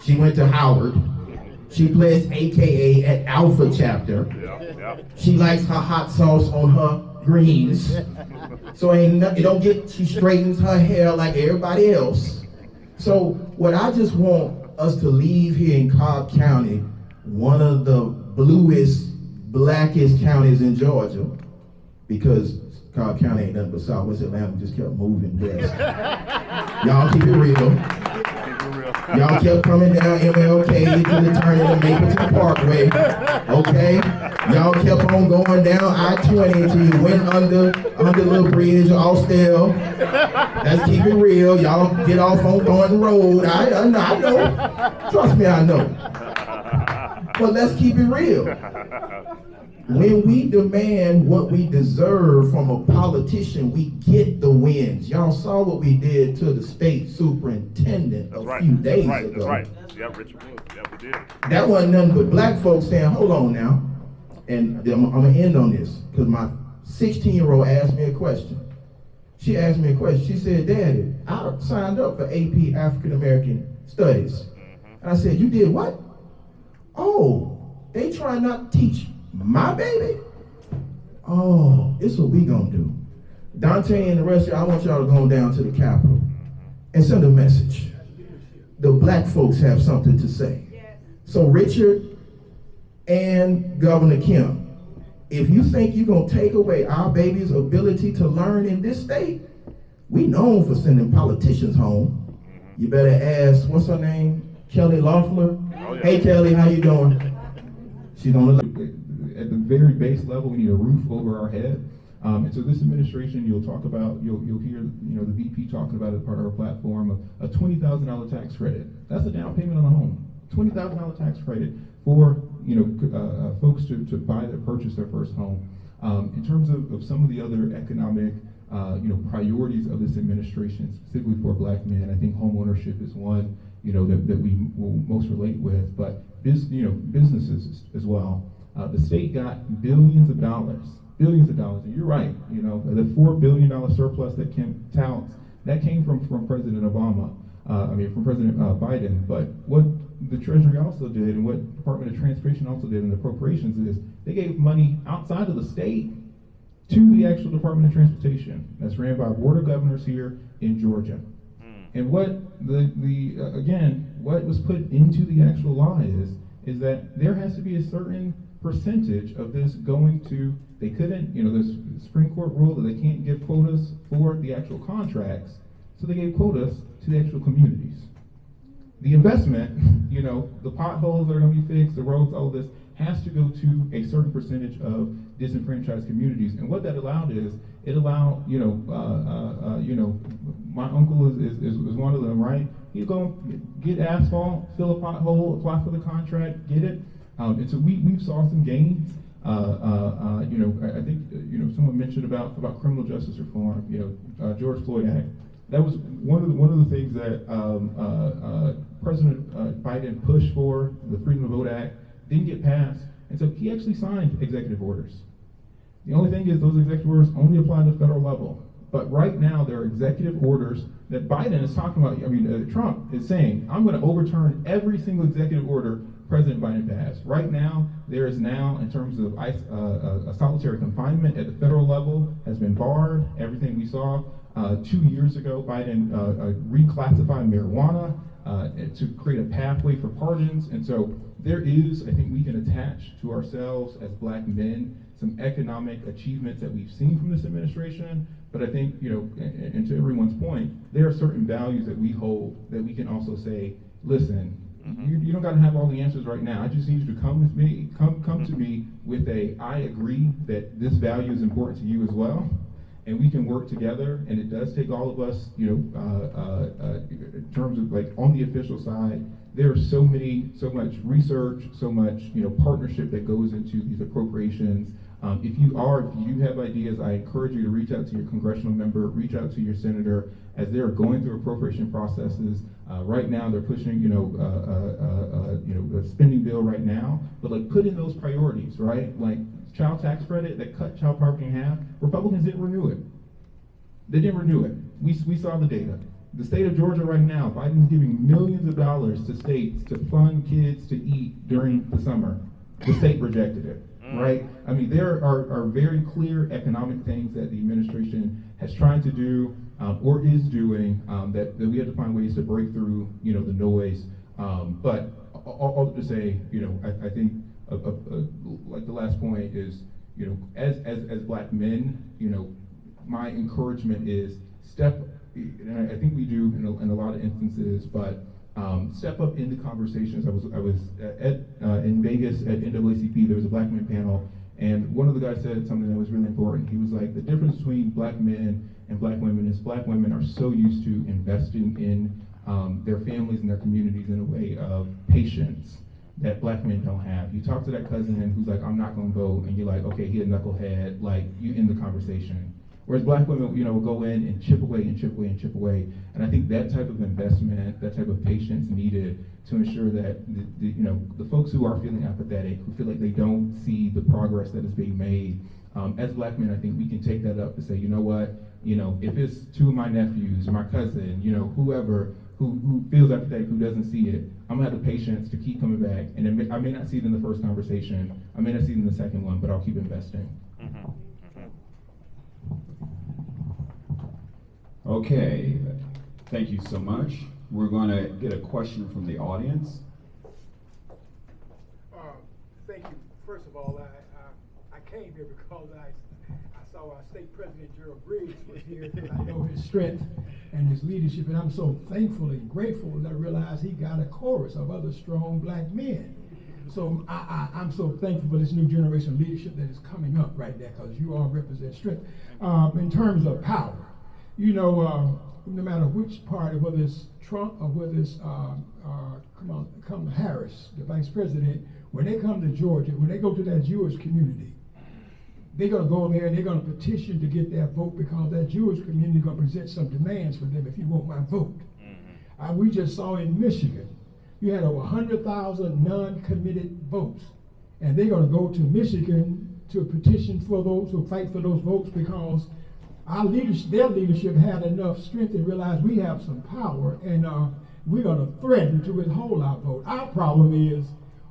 Speaker 7: She went to Howard. She plays AKA at Alpha Chapter. She likes her hot sauce on her greens. So she straightens her hair like everybody else. So what I just want us to leave here in Cobb County, one of the bluest, blackest counties in Georgia, because Cobb County ain't nothing but Southwest Atlanta, just kept moving west. Y'all keep it real. Y'all kept coming down MLK to the turn of the Mapleton Parkway, okay? Y'all kept on going down I-20 until you went under Little Bridge, Austell. Let's keep it real. Y'all get off on Thornton Road. I know. Trust me, I know. But let's keep it real. When we demand what we deserve from a politician, we get the wins. Y'all saw what we did to the state superintendent a few days ago.
Speaker 2: That's right. Yeah, Richard. Yeah, we did.
Speaker 7: That wasn't nothing but black folks saying, hold on now. And I'm going to end on this, because my 16-year-old asked me a question. She asked me a question. She said, Daddy, I signed up for AP African American Studies. And I said, you did what? Oh, they try not to teach my baby? Oh, this is what we gonna do. Dante and the rest of y'all, I want y'all to go down to the Capitol and send a message. The black folks have something to say. So Richard and Governor Kim, if you think you're gonna take away our baby's ability to learn in this state, we known for sending politicians home. You better ask, what's her name? Kelly Loeffler. Hey Kelly, how you doing? She's on the
Speaker 5: at the very base level, we need a roof over our head. And so this administration, you'll hear, the VP talking about as part of our platform, a $20,000 tax credit. That's a down payment on a home. $20,000 tax credit for, folks to purchase their first home. In terms of some of the other economic, priorities of this administration, specifically for black men, I think home ownership is one, that we will most relate with, but businesses as well. The state got billions of dollars, and you're right, the $4 billion surplus that Kim touts, that came from President Obama, from President Biden, but what the Treasury also did, and what Department of Transportation also did in the appropriations is, they gave money outside of the state to the actual Department of Transportation, that's ran by Board of Governors here in Georgia. And what what was put into the actual law is that there has to be a certain percentage of this going to, they couldn't, the Supreme Court ruled that they can't give quotas for the actual contracts, so they gave quotas to the actual communities. The investment, the potholes that are going to be fixed, the roads, all this, has to go to a certain percentage of disenfranchised communities. And what that allowed is, it allowed, my uncle is one of them, right? You go get asphalt, fill a pothole, apply for the contract, get it. And so we saw some gains. I think someone mentioned about criminal justice reform. George Floyd Act. That was one of the things that President Biden pushed for. The Freedom to Vote Act didn't get passed, and so he actually signed executive orders. The only thing is those executive orders only apply to the federal level. But right now there are executive orders that Biden is talking about. Trump is saying, I'm going to overturn every single executive order President Biden passed. Right now, there is now, in terms of a solitary confinement at the federal level, has been barred. Everything we saw 2 years ago, Biden reclassified marijuana to create a pathway for pardons. And so there is, I think we can attach to ourselves as black men some economic achievements that we've seen from this administration. But I think, and to everyone's point, there are certain values that we hold that we can also say, listen, you don't got to have all the answers right now. I just need you to come with me, come to me with I agree that this value is important to you as well, and we can work together. And it does take all of us, in terms of like on the official side, there's so much research, so much partnership that goes into these appropriations. If you do have ideas, I encourage you to reach out to your congressional member, reach out to your senator, as they are going through appropriation processes. Right now, they're pushing, a spending bill right now, but like put in those priorities, right? Like child tax credit that cut child poverty in half. Republicans didn't renew it. They didn't renew it. We saw the data. The state of Georgia right now, Biden's giving millions of dollars to states to fund kids to eat during the summer. The state rejected it. Right? I mean, there are very clear economic things that the administration has tried to do or is doing that we have to find ways to break through, the noise. But all to say, I think like the last point is, as black men, my encouragement is and I think we do in a lot of instances, but step up in the conversations. I was in Vegas at NAACP. There was a black men panel, and one of the guys said something that was really important. He was like, the difference between black men and black women is black women are so used to investing in their families and their communities in a way of patience that black men don't have. You talk to that cousin who's like, I'm not gonna vote, and you're like, okay, he a knucklehead, like you end the conversation. Whereas black women, will go in and chip away and chip away and chip away. And I think that type of investment, that type of patience needed to ensure that the folks who are feeling apathetic, who feel like they don't see the progress that is being made, as black men, I think we can take that up to say, you know what, if it's two of my nephews, or my cousin, whoever who feels apathetic, who doesn't see it, I'm gonna have the patience to keep coming back. And I may not see it in the first conversation, I may not see it in the second one, but I'll keep investing.
Speaker 6: Okay, thank you so much. We're going to get a question from the audience.
Speaker 11: Thank you. First of all, I came here because I saw our state president, Gerald Griggs, was here, and I know his strength and his leadership, and I'm so thankful and grateful that I realized he got a chorus of other strong black men. So I'm so thankful for this new generation of leadership that is coming up right there, because you all represent strength. In terms of power, no matter which party, whether it's Trump or whether it's Kamala Harris, the vice president, when they come to Georgia, when they go to that Jewish community, they're going to go there and they're going to petition to get their vote, because that Jewish community is going to present some demands for them if you want my vote. We just saw in Michigan, you had over 100,000 non-committed votes, and they're going to go to Michigan to petition for those who fight for those votes, because their leadership had enough strength to realize we have some power, and we're going to threaten to withhold our vote. Our problem is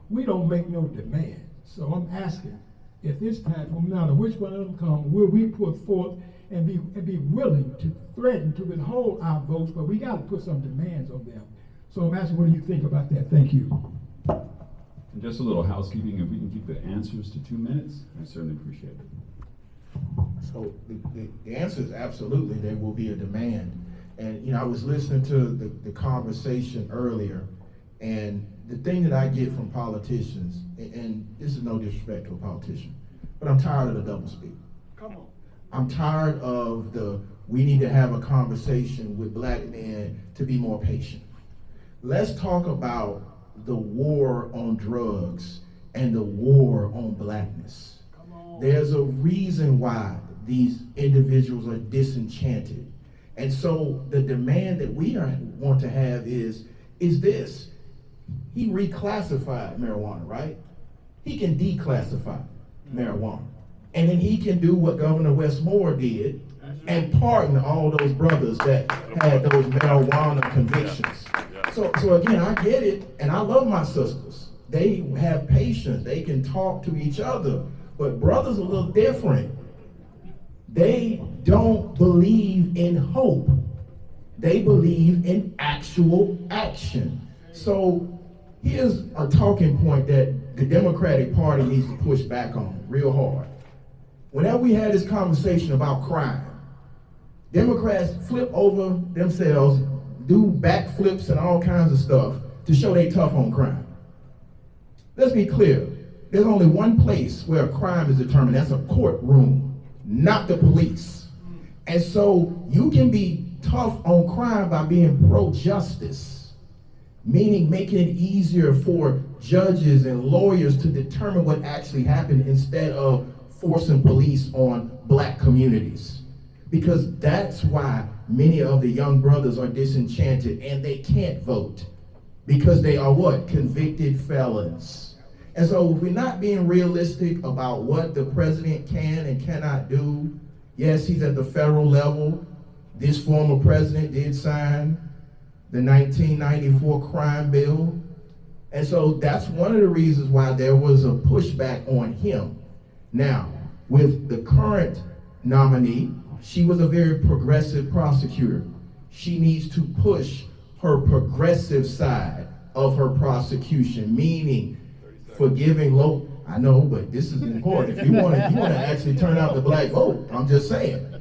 Speaker 11: we don't make no demand. So I'm asking, if this time, no matter which one of them come, will we put forth and be willing to threaten to withhold our votes, but we got to put some demands on them. So I'm asking, what do you think about that? Thank you.
Speaker 6: And just a little housekeeping, if we can keep the answers to 2 minutes, I certainly appreciate it.
Speaker 7: So the answer is absolutely there will be a demand. And I was listening to the conversation earlier, And the thing that I get from politicians, and this is no disrespect to a politician, but I'm tired of the doublespeak.
Speaker 11: Come on.
Speaker 7: I'm tired of we need to have a conversation with black men to be more patient. Let's talk about the war on drugs and the war on blackness. There's a reason why these individuals are disenchanted. And so the demand that we want to have is this. He reclassified marijuana, right? He can declassify marijuana. And then he can do what Governor Westmore did and pardon all those brothers that had those marijuana convictions. So again, I get it, and I love my sisters. They have patience, they can talk to each other, but brothers are a little different. They don't believe in hope. They believe in actual action. So here's a talking point that the Democratic Party needs to push back on real hard. Whenever we had this conversation about crime, Democrats flip over themselves, do backflips and all kinds of stuff to show they tough on crime. Let's be clear. There's only one place where a crime is determined. That's a courtroom, not the police. And so you can be tough on crime by being pro-justice, meaning making it easier for judges and lawyers to determine what actually happened instead of forcing police on black communities. Because that's why many of the young brothers are disenchanted and they can't vote. Because they are what? Convicted felons. And so if we're not being realistic about what the president can and cannot do, yes, he's at the federal level. This former president did sign the 1994 crime bill. And so that's one of the reasons why there was a pushback on him. Now, with the current nominee, she was a very progressive prosecutor. She needs to push her progressive side of her prosecution, meaning forgiving low. I know, but this is important. If you want to actually turn out the black vote, I'm just saying.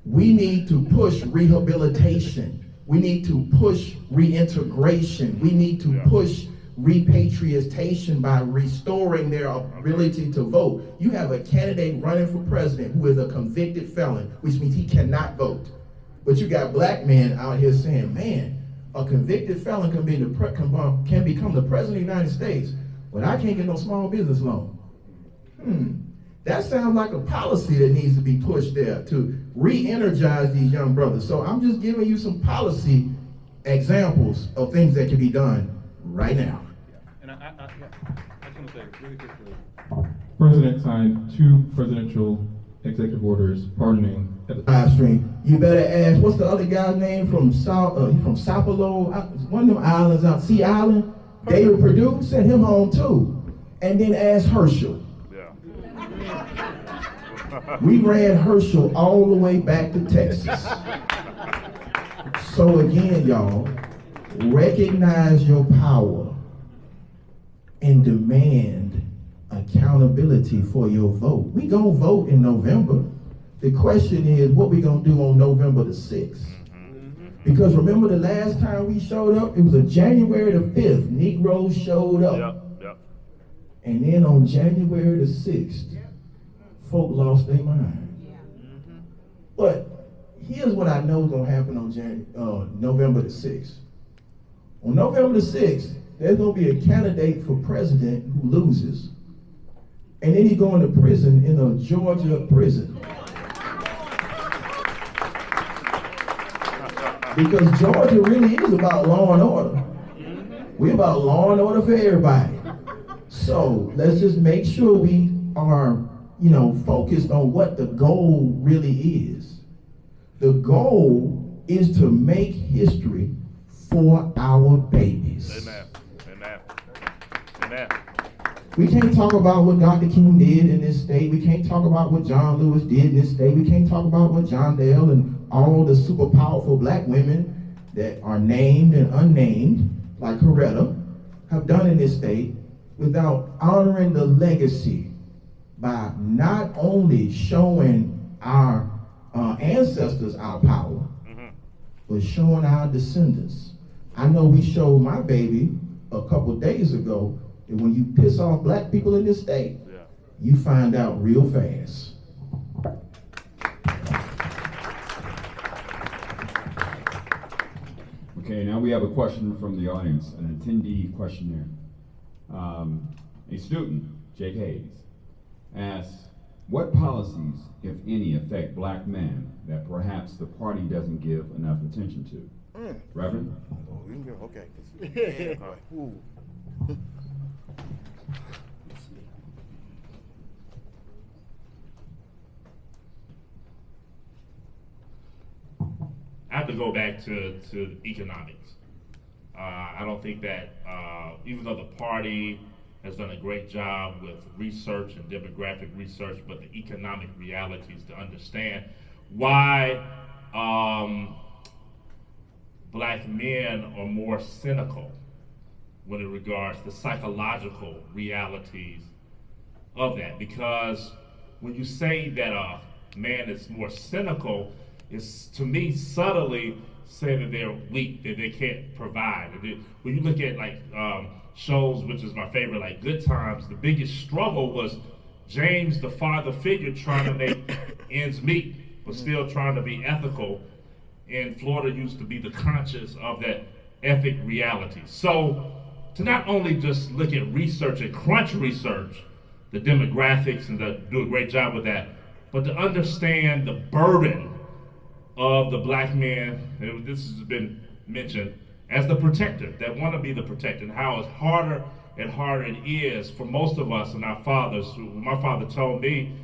Speaker 7: We need to push rehabilitation. We need to push reintegration. We need to push repatriation by restoring their ability to vote. You have a candidate running for president who is a convicted felon, which means he cannot vote. But you got black men out here saying, man, a convicted felon can become the president of the United States, but I can't get no small business loan. That sounds like a policy that needs to be pushed there to re-energize these young brothers. So I'm just giving you some policy examples of things that can be done right now.
Speaker 12: And I just want to say really quickly.
Speaker 5: President signed 2 presidential executive orders pardoning at the
Speaker 7: Live stream. You better ask, what's the other guy's name from Sapelo? One of them islands out, Sea Island. David Perdue, sent him home too. And then ask Herschel. We ran Herschel all the way back to Texas. So again, y'all, recognize your power and demand accountability for your vote. We gonna vote in November. The question is, what we gonna do on November the 6th? Because remember the last time we showed up, it was a January the 5th, Negroes showed up. And then on January the 6th, folk lost their mind. But here's what I know is gonna happen on November the 6th. On November the 6th, there's gonna be a candidate for president who loses. And then he's going to prison in a Georgia prison. Because Georgia really is about law and order. We're about law and order for everybody. So let's just make sure we are, focused on what the goal really is. The goal is to make history for our babies.
Speaker 2: Amen. Amen. Amen.
Speaker 7: We can't talk about what Dr. King did in this state. We can't talk about what John Lewis did in this state. We can't talk about what John Dale and all the super powerful black women that are named and unnamed, like Coretta, have done in this state without honoring the legacy by not only showing our ancestors our power, but showing our descendants I know we showed my baby a couple days ago that when you piss off black people in this state, you find out real fast.
Speaker 6: Okay, now we have a question from the audience, an attendee questionnaire. A student, Jake Hayes, asks, what policies, if any, affect black men that perhaps the party doesn't give enough attention to? Reverend?
Speaker 10: Oh, we can go, okay. Yeah, ooh.
Speaker 3: I have to go back to economics. I don't think that, even though the party has done a great job with research and demographic research, but the economic realities to understand why black men are more cynical when it regards the psychological realities of that. Because when you say that a man is more cynical, it's, to me, subtly say that they're weak, that they can't provide. When you look at like shows, which is my favorite, like Good Times, the biggest struggle was James, the father figure, trying to make ends meet, but still trying to be ethical. And Florida used to be the conscious of that ethic reality. So to not only just look at research and crunch research, the demographics, and to do a great job with that, but to understand the burden of the black man, this has been mentioned, as the protector, that want to be the protector, and how it's harder and harder it is for most of us and our fathers. My father told me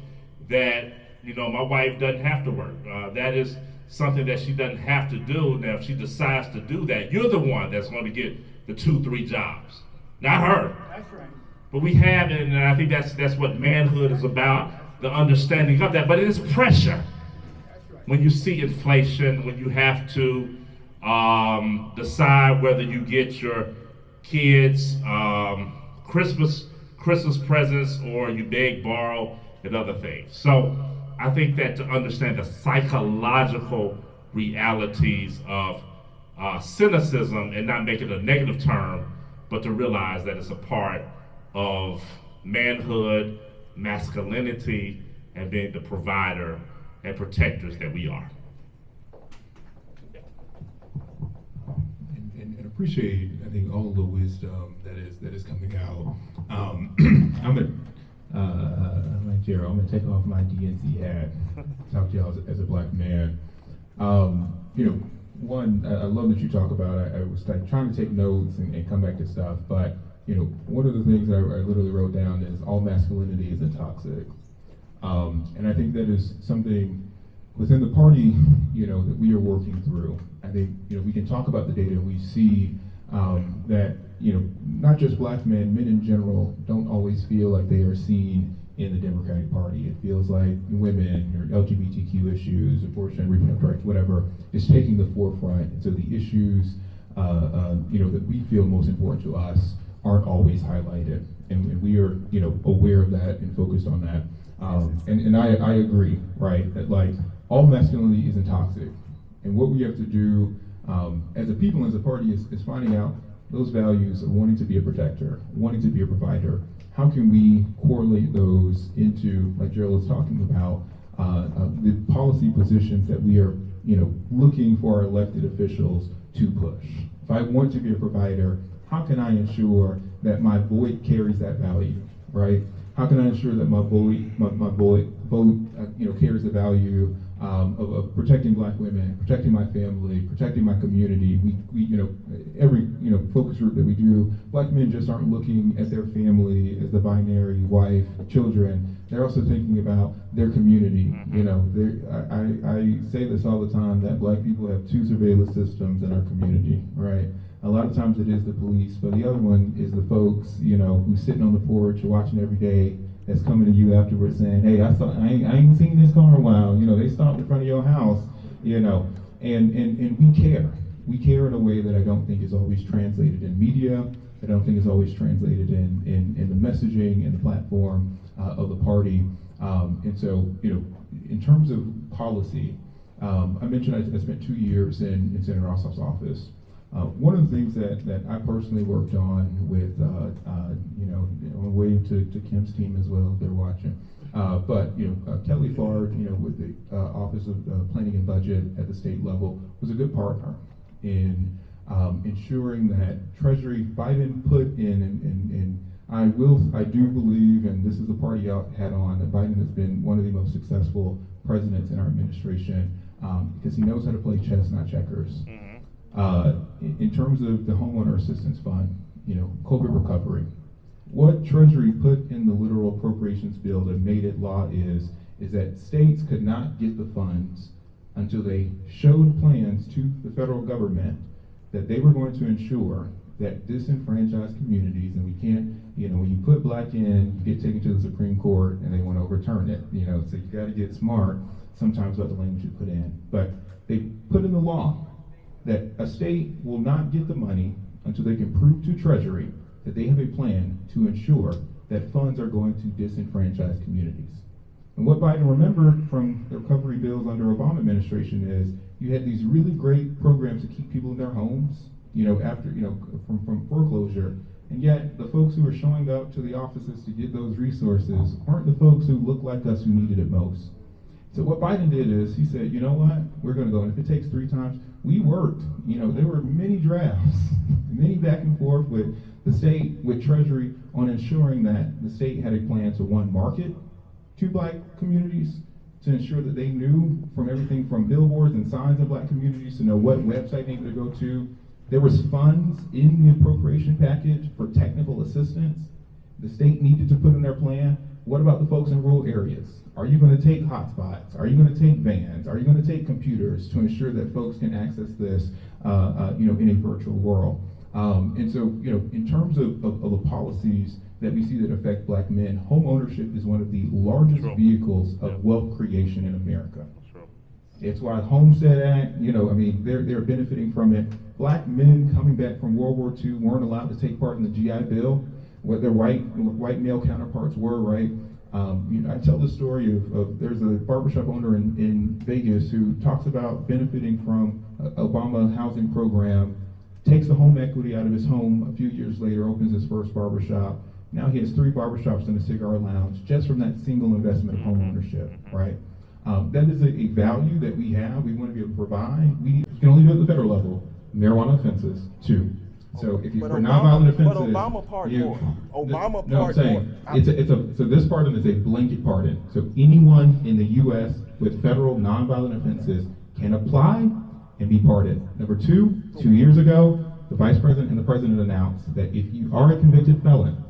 Speaker 3: that, you know, my wife doesn't have to work. That is something that she doesn't have to do. Now, if she decides to do that, you're the one that's going to get the 2-3 jobs, not her.
Speaker 11: That's right.
Speaker 3: But we have it, and I think that's what manhood is about, the understanding of that. But it is pressure. When you see inflation, when you have to decide whether you get your kids Christmas presents or you beg, borrow, and other things. So I think that to understand the psychological realities of cynicism, and not make it a negative term, but to realize that it's a part of manhood, masculinity, and being the provider and protectors that we are.
Speaker 5: And appreciate, I think, all the wisdom that is coming out. I'm like Gerald, I'm gonna take off my DNC hat, talk to y'all as a black man. You know, one, I love that you talk about, I was like trying to take notes and come back to stuff, but you know, one of the things that I literally wrote down is all masculinity isn't toxic. And I think that is something within the party, you know, that we are working through. I think, you know, we can talk about the data and we see that, you know, not just black men in general don't always feel like they are seen in the Democratic Party. It feels like women or LGBTQ issues, abortion, reproductive rights, whatever, is taking the forefront. And so the issues, you know, that we feel most important to us aren't always highlighted. And we are, you know, aware of that and focused on that. And I agree, right, that like all masculinity isn't toxic. And what we have to do as a people, as a party, is finding out those values of wanting to be a protector, wanting to be a provider. How can we correlate those into, like Gerald was talking about, the policy positions that we are, you know, looking for our elected officials to push? If I want to be a provider, how can I ensure that my vote carries that value, right? How can I ensure that my vote, you know, carries the value of protecting black women, protecting my family, protecting my community? We, you know, every, you know, focus group that we do, black men just aren't looking at their family as the binary wife, children. They're also thinking about their community. You know, I say this all the time, that black people have 2 surveillance systems in our community, right? A lot of times it is the police, but the other one is the folks, you know, who's sitting on the porch watching every day, that's coming to you afterwards saying, hey, I ain't seen this car in a while. You know, they stopped in front of your house, you know, and we care. We care in a way that I don't think is always translated in media. I don't think is always translated in the messaging and the platform of the party. And so, you know, in terms of policy, I mentioned I spent 2 years in Senator Ossoff's office. One of the things that I personally worked on with, on the way to Kim's team as well, if they're watching. Kelly Fard, with the Office of Planning and Budget at the state level, was a good partner in ensuring that Treasury, Biden put in, and I do believe, and this is the party out hat on, that Biden has been one of the most successful presidents in our administration because he knows how to play chess, not checkers. In terms of the homeowner assistance fund, COVID recovery, what Treasury put in the literal appropriations bill that made it law is that states could not get the funds until they showed plans to the federal government that they were going to ensure that disenfranchised communities, and we can't, when you put black in, you get taken to the Supreme Court and they want to overturn it, so you got to get smart sometimes about the language you put in. But they put in the law that a state will not get the money until they can prove to Treasury that they have a plan to ensure that funds are going to disenfranchised communities. And what Biden remembered from the recovery bills under Obama administration is you had these really great programs to keep people in their homes, after, from foreclosure, and yet the folks who were showing up to the offices to get those resources aren't the folks who look like us who needed it most. So what Biden did is he said, you know what, we're gonna go, and if it takes 3 times, we worked, there were many drafts, many back and forth with the state, with Treasury, on ensuring that the state had a plan to, 1, market to black communities, to ensure that they knew from everything from billboards and signs in black communities to know what website they needed to go to. There was funds in the appropriation package for technical assistance. The state needed to put in their plan. What about the folks in rural areas? Are you going to take hotspots? Are you going to take vans? Are you going to take computers to ensure that folks can access this, in a virtual world? And so, in terms of the policies that we see that affect black men, home ownership is one of the largest vehicles of wealth creation in America. It's why the Homestead Act, they're benefiting from it. Black men coming back from World War II weren't allowed to take part in the GI Bill, what their white male counterparts were, right? I tell the story of there's a barbershop owner in Vegas who talks about benefiting from Obama housing program, takes the home equity out of his home a few years later, opens his first barbershop. Now he has 3 barbershops and a cigar lounge just from that single investment of home ownership, right? That is a value that we have, we want to be able to provide. We can only do it at the federal level. Marijuana offenses, 2. So if you for nonviolent offenses,
Speaker 10: but Obama pardon more. Obama
Speaker 5: no, I'm
Speaker 10: pardon
Speaker 5: saying so this pardon is a blanket pardon. So anyone in the U.S. with federal nonviolent offenses can apply and be pardoned. Number 2, 2 years ago, the Vice President and the President announced that if you are a convicted felon,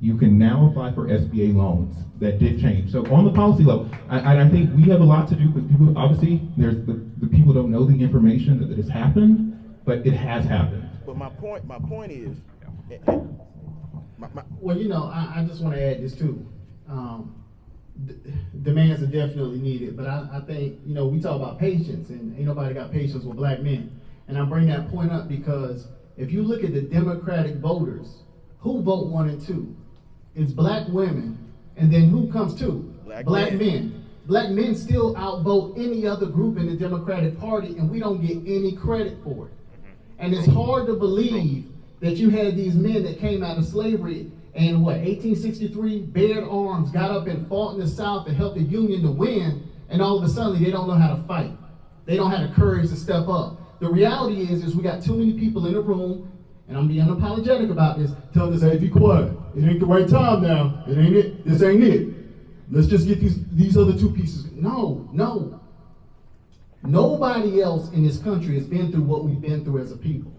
Speaker 5: you can now apply for SBA loans. That did change. So on the policy level, I think we have a lot to do with people. Obviously, there's the people don't know the information that has happened, but it has happened.
Speaker 10: But my point is,
Speaker 9: Well, I just want to add this too. Demands are definitely needed, but I think, we talk about patience, and ain't nobody got patience with black men. And I bring that point up because if you look at the Democratic voters, who vote 1 and 2? It's black women, and then who comes 2? Black men. Black men still outvote any other group in the Democratic Party, and we don't get any credit for it. And it's hard to believe that you had these men that came out of slavery and 1863, bared arms, got up and fought in the South and helped the Union to win, and all of a sudden they don't know how to fight. They don't have the courage to step up. The reality is we got too many people in the room, and I'm being unapologetic about this, telling us, hey, be quiet. It ain't the right time now. It ain't it. This ain't it. Let's just get these other 2 pieces. No. Nobody else in this country has been through what we've been through as a people.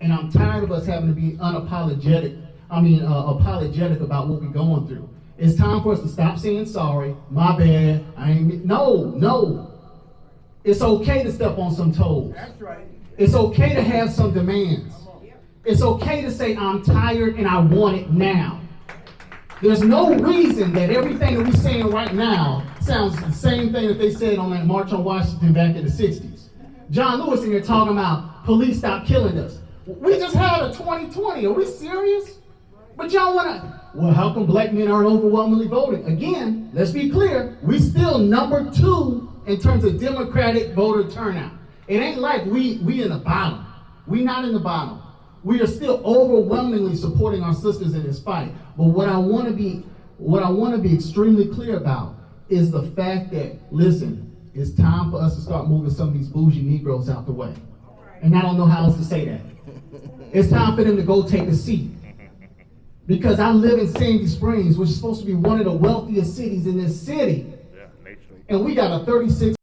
Speaker 9: And I'm tired of us having to be apologetic about what we're going through. It's time for us to stop saying sorry, my bad, No. It's okay to step on some toes.
Speaker 11: That's right.
Speaker 9: It's okay to have some demands. It's okay to say, I'm tired and I want it now. There's no reason that everything that we're saying right now sounds the same thing that they said on that March on Washington back in the 60s. John Lewis in here talking about police stop killing us. We just had a 2020. Are we serious? But y'all well, how come black men aren't overwhelmingly voting? Again, let's be clear. We still number 2 in terms of Democratic voter turnout. It ain't like we in the bottom. We're not in the bottom. We are still overwhelmingly supporting our sisters in this fight. But what I want to be extremely clear about is the fact that, listen, it's time for us to start moving some of these bougie Negroes out the way. And I don't know how else to say that. It's time for them to go take a seat. Because I live in Sandy Springs, which is supposed to be one of the wealthiest cities in this city.
Speaker 2: Yeah, nationally.
Speaker 9: And we got a 36